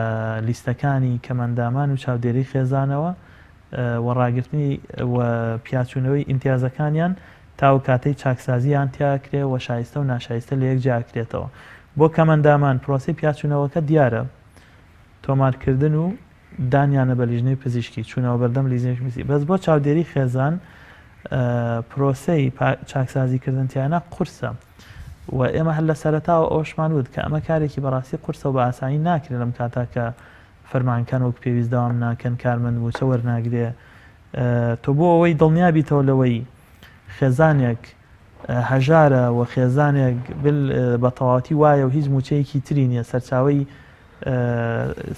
Speaker 2: لیستەکانی کەمەندامان و چاودێری خێزانەوە و ڕاگررتنی و پیاچوونەوەی ئیمتیازەکانیان تاو کاتەی چاکسازیان تیاکرێ و شایستە و ناشایستە لە یەک جاکرێتەوە بۆ کەمەندامان پرۆسی پیاچوونەوەکە دیارە تۆمارکردن و دانیانە بە لیژنەی پزیشکی چوونەوە بەردەم لیزنێکی بەس بۆ چاودێری خێزان پرۆسەی چاکسازیکردنتیانە قورسە و ئێمە هەر لە سەرەتاوە ئەوشمان وت کە ئەمە کارێکی بەڕاستی قورسە و بە ئاسانی ناکرێت لەم کاتا کە فەرمانکان وەک پێویست داوام ناکەن کارمەند بوو چە وەرناگرێ تۆ بۆ ئەوەی دڵنیابیتەوە لەوەی خێزانێک هەژارە و خێزانێک بە تەواوەتی وایە و هیچ موچەیەکی تری نییە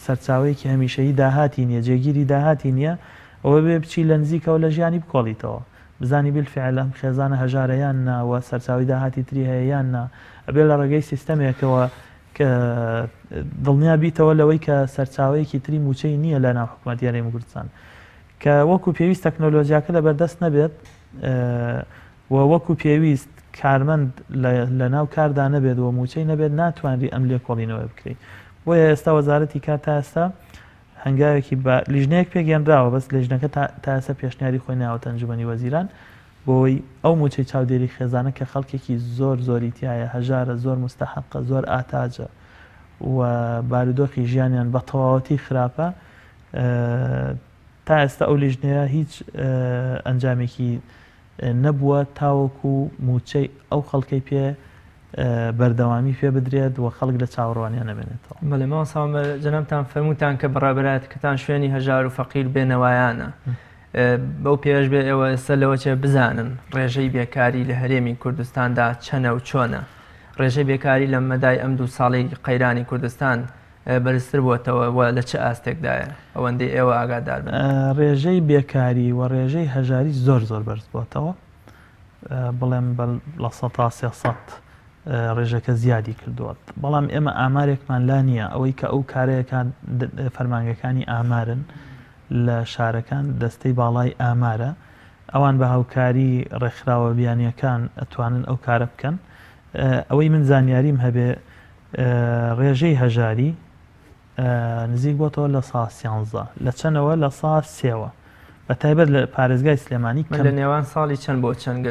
Speaker 2: سەرچاوەیەکی هەمیشەیی داهاتی نییە جێگیری داهاتی نییە ئەوە بێ بچی لە نزیکەوە لە ژیانی بکۆڵیتەوە بزانی بالفعل ئەم خێزانە هەژارەیان ناوە سەرچاوی داهاتی تری هەیەیان نا ئەبێ لە ڕێگەی سیستەمێکەوە کە دڵنیا بیتەوە لەوەی کە سەرچاوەیەکی تری موچەی نییە لە ناو حکوومەتی هەرێمی کوردستان کە وەکو پێویست تەکنۆلۆژیاکە لەبەردەست نەبێت و وەکو پێویست کارمەند لە ناو کاردا نەبێت و موچەی نەبێت ناتوانری ئەم لێکۆڵینەوە بکرێت بۆیە ئێستا وەزارەتی کار تا ئێستا هەنگاوێکی لیژنەیەک پێگەێنراوە بەس لیژنەکە تا ئێستا پێشنیاری خۆی ناوەتە ئەنجومەنی وەزیران بۆی ئەو موچەی چاودێری خێزانە کە خەڵکێکی زۆری تایە هەژارە زۆر مستەحقە زۆر ئاتاجە و بارودۆخی ژیانیان بە تەواوەتی خراپە تا ئێستا ئەو لیژنەیە هیچ ئەنجامێکی نەبووە تاوەکو موچەی ئەو خەڵکەی پێ بەردەوامی پێ بدرێت و خەڵک لە چاوەڕوانیان نەبێنێتەوە.
Speaker 1: بەڵێ ماوە ساڵمە جەنابتان فەرمووتان کە بەڕابەتەکەتان شوێنی هەژار و فەقیر بێنەوایانە بەو پێش بێ ئێوە ئێستا لەوە چێ بزانن ڕێژەی بێکاری لە هەرێمی کوردستاندا چەنە و چۆنە ڕێژەی بێکاری لە مەدای ئەم 2 ساڵی قەیرانی کوردستان بەرزتر بووەتەوە لە چه ئاستێکدایە ئەوەندەی ئێوە ئاگادار بن.
Speaker 2: ڕێژەی بێکاری و ڕێژەی هەژاری زۆر بەرز بووەتەوە بڵێم لە 100 ڕێژەکە زیادی کردووە بەڵام ئێمە ئامارێکمان لا نییە ئەوەی کە ئەو کارەیەکان فەرمانگەکانی ئامارن لە شارەکان دەستەی باڵای ئامارە ئەوان بە هاوکاری ڕێکخراوە بیانیەکان ئەتوانن ئەو کارە بکەن ئەوەی من زانیاریم هەبێ ڕێژەی هەژاری نزیک بۆتەوە لە 13 لە چەنەوە لە 3 بە تایبەت لە پارێزگای سلێمانی
Speaker 1: لە نێوان ساڵی چەند بۆ چەند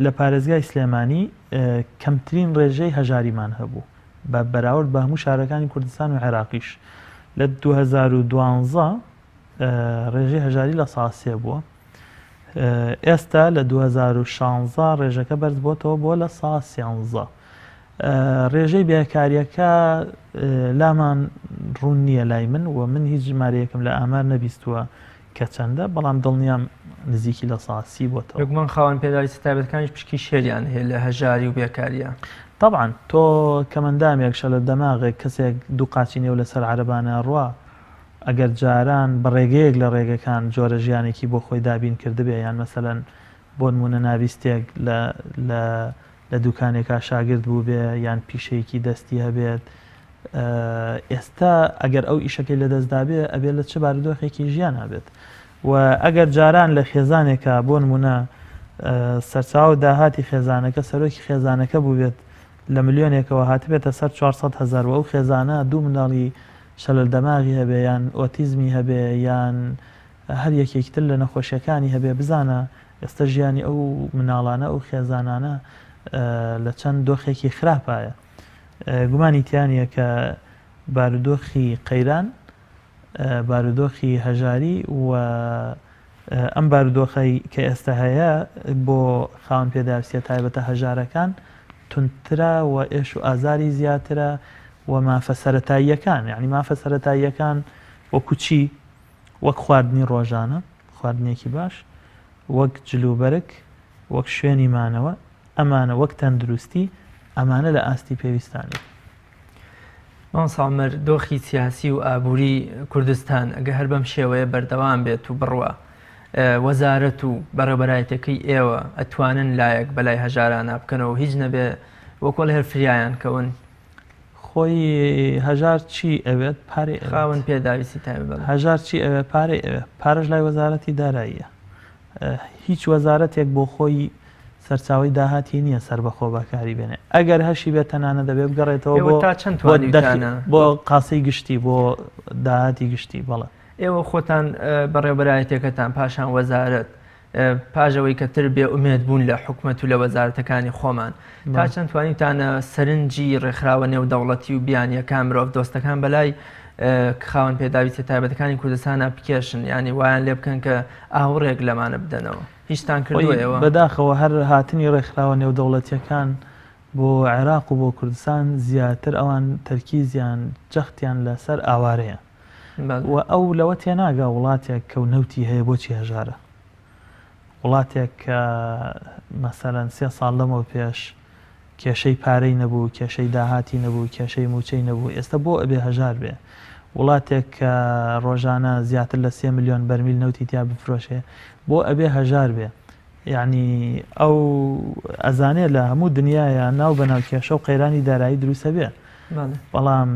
Speaker 2: لە پارێزگای سلێمانی کەمترین ڕێژەی هەژاریمان هەبوو بە بەراورد بە هەموو شارەکانی کوردستان و عێراقیش لە 2012 ڕێژەی هەژاری لە 3 بووە ئێستا لە 2016 ڕێژەکە بەرز بۆتەوە بۆ لە 13 ڕێژەی بێکاریەکە لامان ڕوون نییە لای من و من هیچ ژمارەیەکم لە ئامار نەبیستووە کە چەندە بەڵام دڵنیام نزیکی لە 100 بۆتەوە
Speaker 1: من خاوەن پێداوی تایبەتەکانیش پشکی شێریان هەیە لە هەژاری و بێکاریە
Speaker 2: طبعا تۆ کەمەندامێکشە لە دەماغێک کەسێک دوو قاچی نێو لەسەر عەرەبانە ڕوا ئەگەر جاران بە ڕێگەیەک لە ڕێگەکان جۆرە ژیانێکی بۆ خۆی دابین کردبێ یان مەسەلەن بۆ نمونە ناویستێک لە دوکانێکا شاگرد بوو بێ یان پیشەیەکی دەستی هەبێت ئێستا ئەگەر ئەو ئیشەکەی لە دەستدا بێ ئەبێت لە چه بارودۆخێکی ژیان هەبێت و ئەگەر جاران لە خێزانێکە بۆ نمونە سەرچاو داهاتی خێزانەکە سەرۆکی خێزانەکە بوو بێت لە ملیۆنێکەوە هاتبێتە سەر 400,000 و ئەو خێزانە 2 منداڵی شەلل دەماغی هەبێ یان ئۆتیزمی هەبێ یان هەر یەکێکتر لە نەخۆشیەکانی هەبێ بزانە ئێستا ژیانی ئەو مناڵانە ئەو خێزانانە لە چەند دۆخێکی خراپایە گومانی تیانە کە بارودۆخی قەیران بارودۆخی هەژاری و ئەم بارودۆخی کە ئێستا هەیە بۆ خاوەن پێداویستیە تایبەتە هەژارەکان تونترە و ئێش و ئازاری زیاترە و مافە سەرەتاییەکان یعنی مافە سەرەتاییەکان وەکو چی وەک خواردنی ڕۆژانە خواردنێکی باش وەک جلوبەرگ وەک شوێنی مانەوە ئەمانە وەک تەندروستی ئەمانە لە ئاستی پێویستانی
Speaker 1: ساڵمەر دۆخی سیاسی و ئابووری کوردستان ئەگە هەر بەم شێوەیە بەردەوام بێت و بڕوە وەزارەت و بەڕێبەرایەتەکەی ئێوە ئەتوانن لایەک بەلای هەژارانە بکەنەوە هیچ نەبێ وەکۆڵ هەر فریایان کەون
Speaker 2: خۆی هەژار چی ئەوێت پارێ
Speaker 1: خاوەن پێداویستی تایبەت
Speaker 2: هەژار چی ئەوێ پارێ ئەوێ پارەش لای وەزارەتی داراییە هیچ وەزارەتێک بۆ خۆی سەرچاوی داهاتی نییە سەر بەخۆ بەکاری بێنێ ئەگەر هەشی بێت تەنانە دەبێت بگەڕێتەوە بۆ قاسەی گشتی بۆ داهاتی گشتی بەڵێ
Speaker 1: ئێوە خۆتان بەڕێوەبەرایەتەکەتان پاشان وەزارەت پاژەوەی کە تر بێ ئومێد بوون لە حکومەت و لە وەزارەتەکانی خۆمان تا چەند توانیتانە سەرنجی ڕێکخراوە نێو دەوڵەتی و بیانیەکان مرۆڤ دۆستەکان بەلای خاوەن پێداویستی تایبەتەکانی کوردستانە بکێشن ینی وایان لێ بکەن کە ئاوڕێک لەمانە بدەنەوە هیچتان کردووەوە
Speaker 2: بەداخەوە هەر هاتنی ڕێکخراوە نێو دەوڵەتیەکان بۆ عێراق و بۆ کوردستان زیاتر ئەوان تەرکیزیان جەختیان لەسەر ئاوارەیە و ئەو لەوە تێناگا وڵاتێک کە و نەوتی هەیە بۆچی هەژارە وڵاتێک مەسەلەن 3 ساڵ لەمەوە پێش کێشەی پارەی نەبوو، کێشەی داهاتی نەبوو، کێشەی موچەی نەبوو، ئێستا بۆ ئەبێ هەژار بێ. وڵاتێک کە ڕۆژانە زیاتر لە 3 ملیۆن بەرمیل نەوتی تیا بفرۆشێ بۆ ئەبێ هەژار بێ. یعنی ئەو ئەزانێ لە هەموو دنیاە ناو بەناو کێشە و قەیرانی دارایی دروستە بێ، بەڵام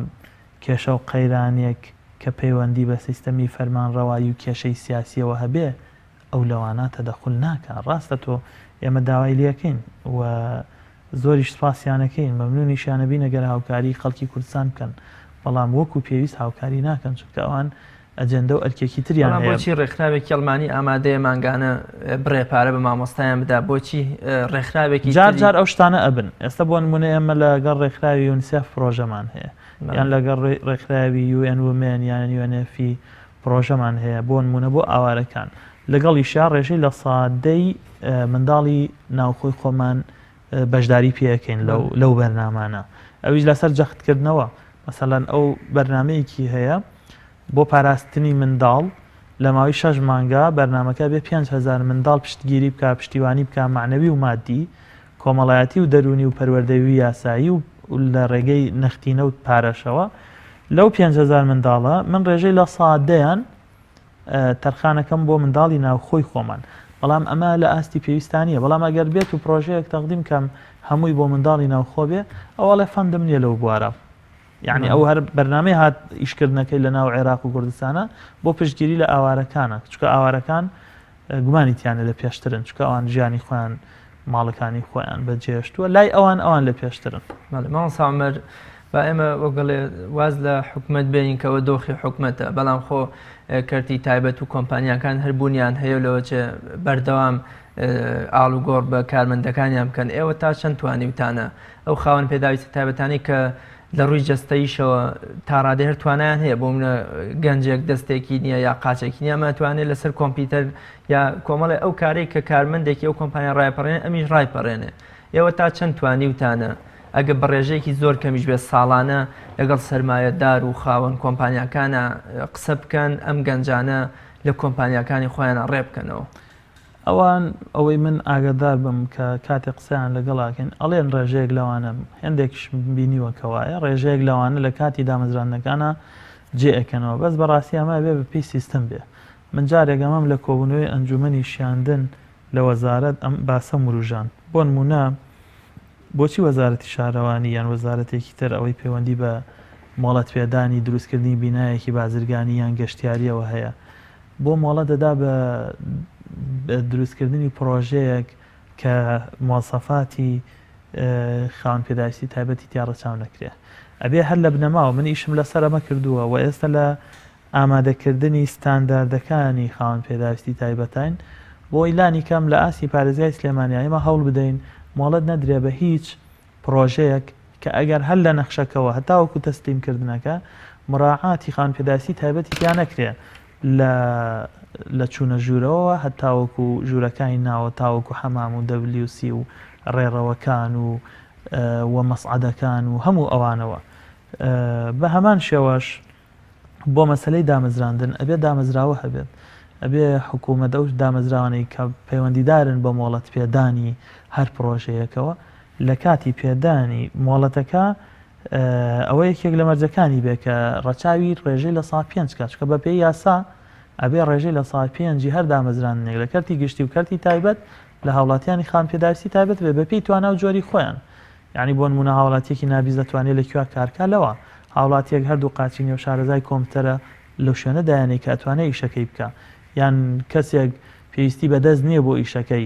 Speaker 2: کێشە و قەیرانێک کە پەیوەندی بە سیستەمی فەرمانڕەوایی و کێشەی سیاسیەوە هەبێ ئەو لەوانە تەدەخل ناکە. ڕاستە تۆ ئێمە داوای لەکەین و زۆریش سپاسیانەکەین، مەمنونیشانەبی نەگەر هاوکاری خەڵکی کوردستان بکەن، بەڵام وەکو پێویست هاوکاری ناکەن چونکە ئەوان ئەجەندە و ئەرکێکی تریان هەیە.
Speaker 1: بۆچی ڕێکخراوێکی ئەڵمانی ئامادەیە مانگانە بڕێپارە بە مامۆستایان بدا؟ بۆچی ڕێکخراوێکی
Speaker 2: جار ئەو شتانە ئەبن؟ ئێستا بۆ نمونە ئێمە لەگەڵ ڕێکخراوی یونیسێف پرۆژەمان هەیە، یان لەگەڵ ڕێکخراوی UN Women یان UNFP پرۆژەمان هەیە بۆ نمونە بۆ ئاوارەکان. لەگەڵیشا ڕێژەی لە سادەی منداڵی ناوخۆی خۆمان بەشداری پێەکەین لەو بەرنامانە. ئەویش لەسەر جەختکردنەوە، مەسەڵەن ئەو بەرنمەیەکی هەیە بۆ پاراستنی منداڵ لە ماوەی 6 مانگا بەرنمەکە بێ 5,000 منداڵ پشتگیری بکە، پشتیوانی بکە معنەوی و مادی، کۆمەڵایەتی و دەرونی و پەروەردەوی یاسایی و لە ڕێگەی نەختینە و پارەشەوە. لەو 5,000 منداڵە من ڕێژەی لە سادەیان تەرخانەکەم بۆ منداڵی ناوخۆی خۆمان، بەڵام ئەمە لە ئاستی پێویستانیە. بەڵام ئەگەر بێت و پرۆژەیەک تەقدیم کەم هەمووی بۆ منداڵی ناوخۆ بێ ئەوڵێ فەندم نییە لەو بوارە. یعنی ئەو هەر بەرنامەی هات ئیشکردنەکەی لە ناو عێراق و کوردستانە بۆ پشتگیری لە ئاوارەکانە، چونکە ئاوارەکان گومانیتیانە لە پێشترن، چونکە ئەوان ژیانی خۆیان ماڵەکانی خۆیان بەجێشتووە لای ئەوان لە پێشترن.
Speaker 1: ماڵ سامەر با ئێمە وەگەڵێ واز لە حکومت بێنین کەەوە دۆخی حکومەتە، بەڵام خۆ کەرتی تایبەت و کۆمپانیەکان هەربوونیان هەیە لەوەچێ بەردەوام ئاڵ و گۆڕ بە کارمەندەکانیان بکەن. ئێوە تا چەند توانیوتانە ئەو خاوەن پێداویستە تایبەتانی کە لە ڕووی جەستەیشەوە تا ڕادێ هەر توانیان هەیە بۆ منە گەنجێک دەستێکی نییە یا قاچێکی نییە ماتوانێت لەسەر کۆمپیوتەر یا کۆمەڵی ئەو کارێک کە کارمەندێکی ئەو کۆمپانیا ڕایپەڕێنێ ئەمیش ڕایپەڕێنێ. ئێوە تا چەند توانیوتانە ئەگە بەڕێژەیەکی زۆر کەمیش بێت ساڵانە لەگەڵ سەرمایەدار و خاوەن کۆمپانیەکانە قسە بکەن ئەم گەنجانە لە کۆمپانیەکانی خۆیانە ڕێ بکەنەوە؟
Speaker 2: ئەوان ئەوەی من ئاگادار بم کە کاتێک قسەیان لەگەڵاکەن ئەڵێن ڕێژەیەک لەوانە هەندێکش بینیوە کەوایە ڕێژەیەک لەوانە لە کاتی دامەزراندنەکانە جێ ئەکەنەوە، بەس بەڕاستی ئەمە بێ بە پێی سیستم بێ. من جارێک ئەمەم لە کۆبوونەوەی ئەنجومەنی شاندن لە وەزارەت ئەم باسە مروژان بۆ نمونە بۆچی وەزارەتی شارەوانی یان وەزارەتێکی تر ئەوەی پەیوەندی بە مۆڵەت پێدانی دروستکردنی بینایەکی بازرگانی یان گەشتیاریەوە هەیە بۆ مۆڵەت دەدا بە دروستکردنی پرۆژەیەک کە مۆسەفاتی خاوەن پێداویستی تایبەتی تیا ڕەچاو نەکرێ ئەبێ هەر لە بنەماوە من ئیشم لەسەر ئەمە کردووە و ئێستا لە ئامادەکردنی ستانداردەکانی خاوەن پێداویستی تایبەتین بۆ ئیلانی کەم لە ئاسی پارێزگای سلێمانیایی ئێمە هەوڵ بدەین مۆڵەت نەدرێ بە هیچ پرۆژەیەک کە ئەگەر هەر لە نەخشەکەەوە هەتاوەکو تەسلیمکردنەکە مڕاعاتی خاوەن پێداویستی تایبەتی تیا نەکرێ لە چوونە ژوورەوە هەتاوەکو ژوورەکانی ناوە تاوەکو حەمام و WC و ڕێڕەوەکان و مەسعەدەکان و هەموو ئەوانەوە بە هەمان شێوەش بۆ مەسەلەی دامەزراندن ئەبێ دامەزراوە هەبێت ئەبێ حکوومەت ئەو دامەزراوانەی کە پەیوەندیدارن بە مۆڵەت پێدانی هەر پرۆژەیەکەوە لە کاتی پێدانی مۆڵەتەکە ئەوە یەکێک لە مەرجەکانی بێ کە ڕەچاوی ڕێژەی لە سا 5 کات چکە بە پێی یاسا ئەبێ ڕێژەی لە سا 5 هەر دامەزرانێک لە کەرتی گشتی و کەرتی تایبەت لە هاوڵاتیانی خاوەن پێداویستی تایبەت بێ بە پێی توانە و جۆری خۆیان یعنی بۆ نمونە هاوڵاتیەکی نابیز دەتوانێت لەکوێ کارکە لەوە هاوڵاتیەک هەردوو قاچینی و شارەزای کۆمپیوتەرە لەو شوێنە دایانەی کە ئەتوانێت ئیشەکەی بکە یان کەسێک پێویستی بەدەست نییە بۆ ئیشەکەی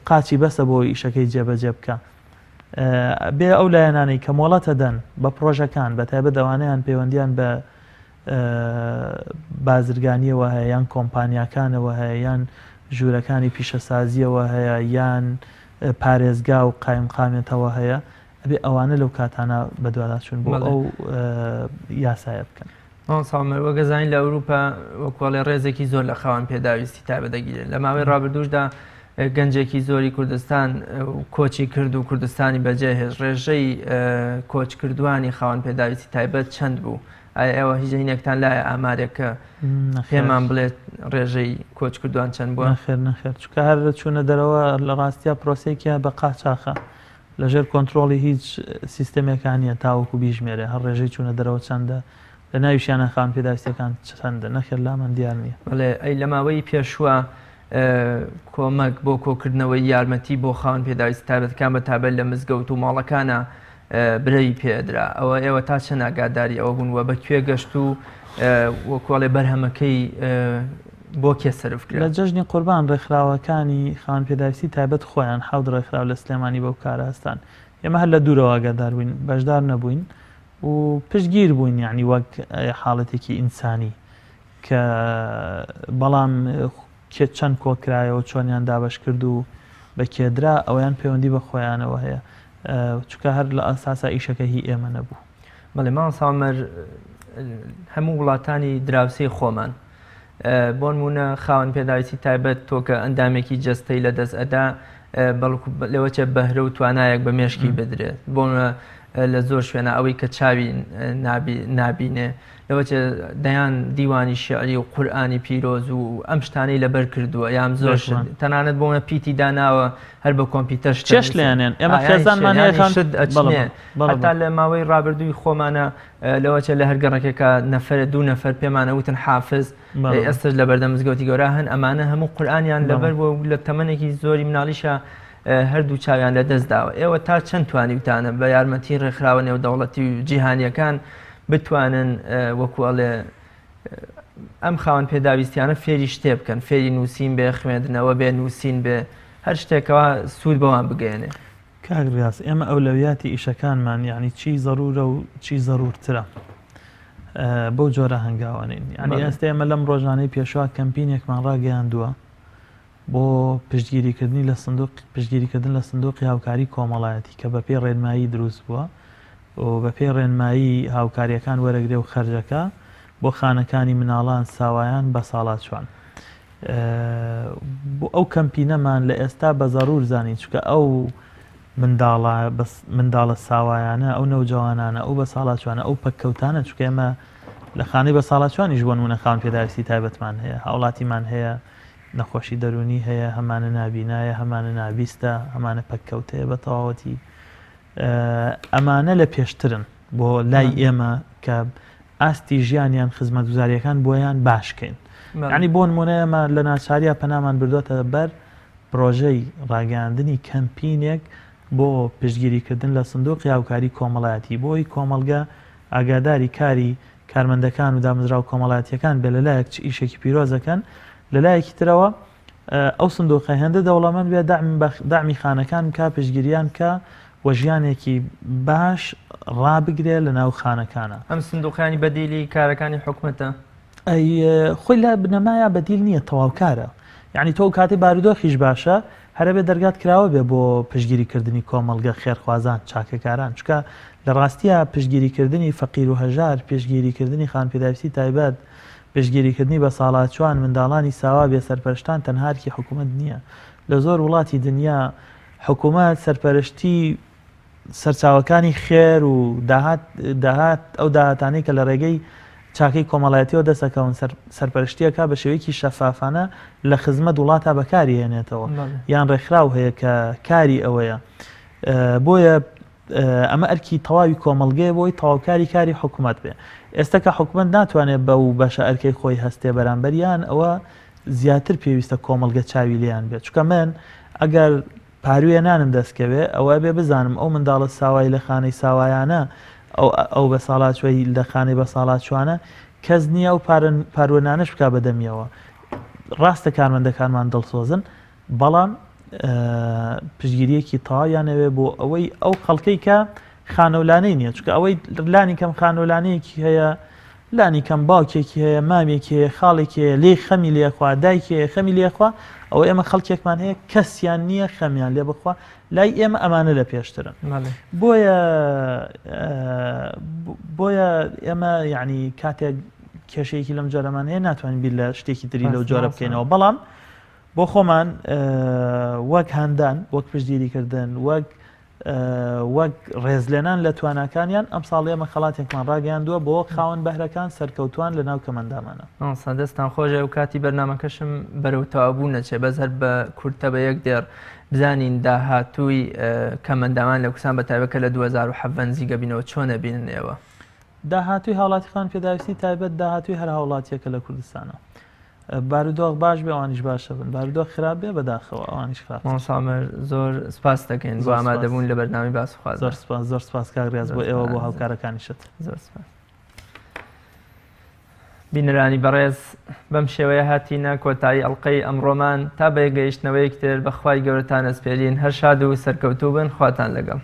Speaker 2: قاچی بەسە بۆ ئیشەکەی جێبەجێ بکە بێ ئەو لایەنانەی کە مۆڵەتە دەن بە پرۆژەکان بە تایبەت ئەوانەیان پەیوەندیان بە بازرگانیەوە هەیە یان کۆمپانیاکانەوە هەیە یان ژوورەکانی پیشەسازیەوە هەیە یان پارێزگا و قایمقامێتەوە هەیە ئەبێ ئەوانە لەو کاتانە بەدواداچوون بۆ ئەو یاسایە بکەن.
Speaker 1: ساڵمەر وەگەزانین لە ئەوروپا وەکوڵێ ڕێزێکی زۆر لە خاوەن پێداویستی تایبەتدەگیرێت لە ماوەی ڕابردووشدا گەنجێکی زۆری کوردستان کۆچی کرد و کوردستانی بەجێهێش ڕێژەی کۆچ کردوانی خاوەن پێداویستی تایبەت چەند بوو ئێوە هیچ هینێکتان لای ئامارێک کە پێمان بڵێت ڕێژەی کۆچ کردوان چەند بووە؟
Speaker 2: نەخێر چکە هەر چوونە دەرەوە لە ڕاستیە پرۆسێکە بە قاچاخە لەژێر کۆنتترۆلی هیچ سیستەمێکانیە تاوەکو بیژمێرە هەر ڕێژەی چوونە دەرەوە چەندە لە ناویشیانە خان پێداویستەکان چەندە نەخێر لامان دیار نییە.
Speaker 1: بەڵێ ئەی لە ماوەی پێشووە کۆمەک بۆ کۆکردنەوەی یارمەتی بۆ خاوەن پێداویست تایبەتەکان بە تایبەت لە مزگەوت و ماڵەکانە برەوی پێدرا ئەوە ئێوە تا چەند ئاگاداری ئەوە بوون وە بەکوێ گەشت و وەکوڵێ بەرهەمەکەی بۆ کێ سرف کرد؟
Speaker 2: لە جەژنی قوربان ڕێکخراوەکانی خاوەن پێداویستی تایبەت خۆیان حەوت ڕێکخراو لە سلێمانی بەو کارە هەستان ئێمە هەر لە دوورەوە ئاگادار بووین بەشدار نەبووین و پشتگیر بووین یعنی وەک حاڵەتێکی ئینسانی کە بەڵام چەند کۆکرایەوە چۆنیان دابش کرد و بە کێدرا ئەویان پەیوەندی بە خۆیانەوە هەیە چکە هەر لە ئەساسا ئیشەکە هی ئێمە نەبوو.
Speaker 1: بەڵێ ماڵ ساڵمەر هەموو وڵاتانی دراوسەی خۆمان بۆ نمونە خاوەن پێداویستی تایبەت تۆکە ئەندامێکی جەستەی لە دەست ئەدا بەڵکو لەوەچە بەهرە و توانایەک بە مێشکی بدرێت بۆ لە زۆر شوێنە ئەوەی کە چاوی نابینێ لەوەچە دەیان دیوانی شعری و قورئانی پیرۆز و ئەم شتانەی لەبەر کردووە یام زۆر تەنانەت بۆنە پیتی داناوە هەر بە کۆمپیوتەر
Speaker 2: چێش لێنێن ئێمە خێزانمان
Speaker 1: هەتا لە ماوەی ڕابردووی خۆمانە لەوەچە لە هەرگەڕێکێکە نەفەر دوو نەفەر پێمانە وتن حافز ئەستش لە بەردەم مزگەوتی گەورە هەن ئەمانە هەموو قورئانیان لەبەر بۆ لە تەمەنێکی زۆری مناڵیشە هەردوو چاویان لە دەست داوە ئێوە تا چەند توانیوتانە بە یارمەتی ڕێکخراوە نێودەوڵەتی و جیهانیەکان بتوانن وەکو ئەڵێ ئەم خاوەن پێداویستیانە فێری شتێ بکەن فێری نووسین بێ خوێندنەوە بێ نووسین بێ هەر شتێکەوە سوود بەوان بگەێنێ.
Speaker 2: کاگریاس ئێمە ئەولەویاتی ئیشەکانمان یعنی چی زەرورە و چی زەرورترە بۆ جۆرە هەنگاوانین یعنی ئێستا ئێمە لەم ڕۆژانەی پێشوا کەمپینێکمان ڕاگەیاندووە بۆ پشتگیریکردنی لە پشتگیریکردن لە سندوقی هاوکاری کۆمەڵایەتی کە بە پێی ڕێنمایی دروست بووە و بە پێی ڕێنمایی هاوکاریەکان وەرەگرێ و خەرجەکە بۆ خانەکانی مناڵان ساوایان بە ساڵات چوان بۆ ئەو کەمپینەمان لە ئێستا بە زەرور زانین چکە ئەو منداڵە ساوایانە ئەو نەوجوانانە ئەو بە ساڵات چوانە ئەو پەککەوتانە چکە ئێمە لە خانەی بە ساڵات چوانیش بۆ نمونە خاوەن پێداویستی تایبەتمان هەیە هاوڵاتیمان هەیە نەخۆشی دەرونی هەیە هەمانە نابینایە هەمانە نابیستە هەمانە پەککەوتەیە بە تەواوەتی ئەمانە لە پێشترن بۆ لای ئێمە کە ئاستی ژیانیان خزمەتگوزاریەکان بۆیان باشکەین یعنی بۆ نمونە ئێمە لە ناچاریە پەنامان بردوۆتە بەر پرۆژەی ڕاگەاندنی کەمپینێک بۆ پشتگیریکردن لە سندوقی هاوکاری کۆمەڵایەتی بۆی کۆمەڵگە ئاگاداری کاری کارمەندەکان و دامەزراو کۆمەڵایەتیەکان بێ لەلایەک چ ئیشێکی پیرۆزەکەن لەلایەکی ترەوە ئەو سندوقە هێندە دەوڵەمەند بێ دامی خانەکان بکە پشتگیریان کە وە ژیانێکی باش ڕابگرێ لە ناو خانەکانە.
Speaker 1: ئەم سندوقانی بەدیلی کارەکانی حکوومەتە
Speaker 2: خۆی لە بنەمایە بەدیل نییە تەواوکارە یعنی تۆ کاتی بارودۆخیش باشە هەرە بێ دەرگات کراوە بێ بۆ پشتگیریکردنی کۆمەڵگە خێرخوازان چاکەکاران چکە لە ڕاستیە پشتگیریکردنی فەقیر و هەژار پێشگیریکردنی خاوەن پێداویستی تایبەت پشتگیریکردنی بە ساڵات چوان منداڵانی ساوا بێ سەرپەرشتان تەنهارکی حکوومەت نییە لە زۆر وڵاتی دنیا حکوومەت سەرپەرشتی سەرچاوەکانی خێر و داهات ئەو داهاتانەی کە لە ڕێگەی چاکەی کۆمەڵایەتیەوە دەسەکەون سەرپەرشتیەکە بە شێوەیەکی شەفافانە لە خزمەت وڵاتە بەکاری هێنێتەوە یان ڕێکخراو هەیە کە کاری ئەوەیە بۆیە ئەمە ئەرکی تەواوی کۆمەڵگەیە بۆی تەواوکاری کاری حکوومەت بێ ئێستا کە حکوومەت ناتوانێت بەو بەشە ئەرکەی خۆی هەستێ بەرامبەریان ئەوە زیاتر پێویستە کۆمەڵگە چاوی لێیان بێت چکە من ئەگەر پارویە نانم دەستکەوێ ئەوە بێ بزانم ئەو منداڵە ساوای لە خانەی ساوایانە ئەو بە ساڵات چوەی لە خانەی بە ساڵات چوانە کەس نییە و پاروەنانش بکا بەدەمیەوە ڕاستە کارمەندەکانمان دڵسۆزن بەڵام پشتگیریەکی تەواویانەوێ بۆ ئەوەی ئەو خەڵکەی کە خانەولانەی نییە چکە ئەوەی لانی کەم خانەولانەیەکی هەیە لانی کەم باوکێکی هەیە مامێکی هەیە خاڵێکی هەیە لێ خەمی لێخوا دایکی هەیە خەمی لێخوا ئەوە ئێمە خەڵکێکمان هەیە کەسیان نییە خەمیان لێ بخوا لای ئێمە ئەمانە لە پێشترن بۆیە ئێمە یعنی کاتێک کێشەیەکی لەم جۆرەمان هەیە ناتوانین بیر لە شتێکی تری لەو جۆرە بکەینەوە بەڵام بۆ خۆمان وەک هەندان وەک پشتگیریکردن وەک وەک ڕێزلێنان لە تواناکانیان ئەم ساڵی ئەمە خەڵاتێکمان ڕاگەیاندووە بۆ خاوەن بەهرەکان سەرکەوتوان لە ناو کەمەندامانە.
Speaker 1: دەستان خۆشە و کاتی بەرنامەکەشم بەرەو تەوابوو نەچێ بەس هەر بە کورتە بە یەک دێر بزانین داهاتووی کەمەندامان لە کوردستان بەتایبەتکە لە 2007 زیگە بینەوە چۆنە بینن ئێوە؟
Speaker 2: داهاتووی هاوڵاتیەکان پێداویستی تایبەت داهاتووی هەر هاوڵاتیەکە لە کوردستانە. بارودۆخ باش بێ ئەوانیش باشە بن، بارودۆخ خراپ بێ بەداخەوە ئەوانیش خراپ.
Speaker 1: سامر زۆر سپاس دەکەین بۆ ئامادەبوون لە بەرنامی باسوخواز.
Speaker 2: زۆر سپاس کاکڕاز بۆ ئێوە بۆ هاوکارەکانیشت.
Speaker 1: زۆر سپاس. بینەرانی بەڕێز بەم شێوەیە هاتینە کۆتایی ئەڵلقەی ئەمڕۆمان تا بەیەگەیشتنەوەی کتر بەخوای گەورەتان ئەسپێرین هەر شاد و سەرکەوتوو بن خواتان لەگەڵ.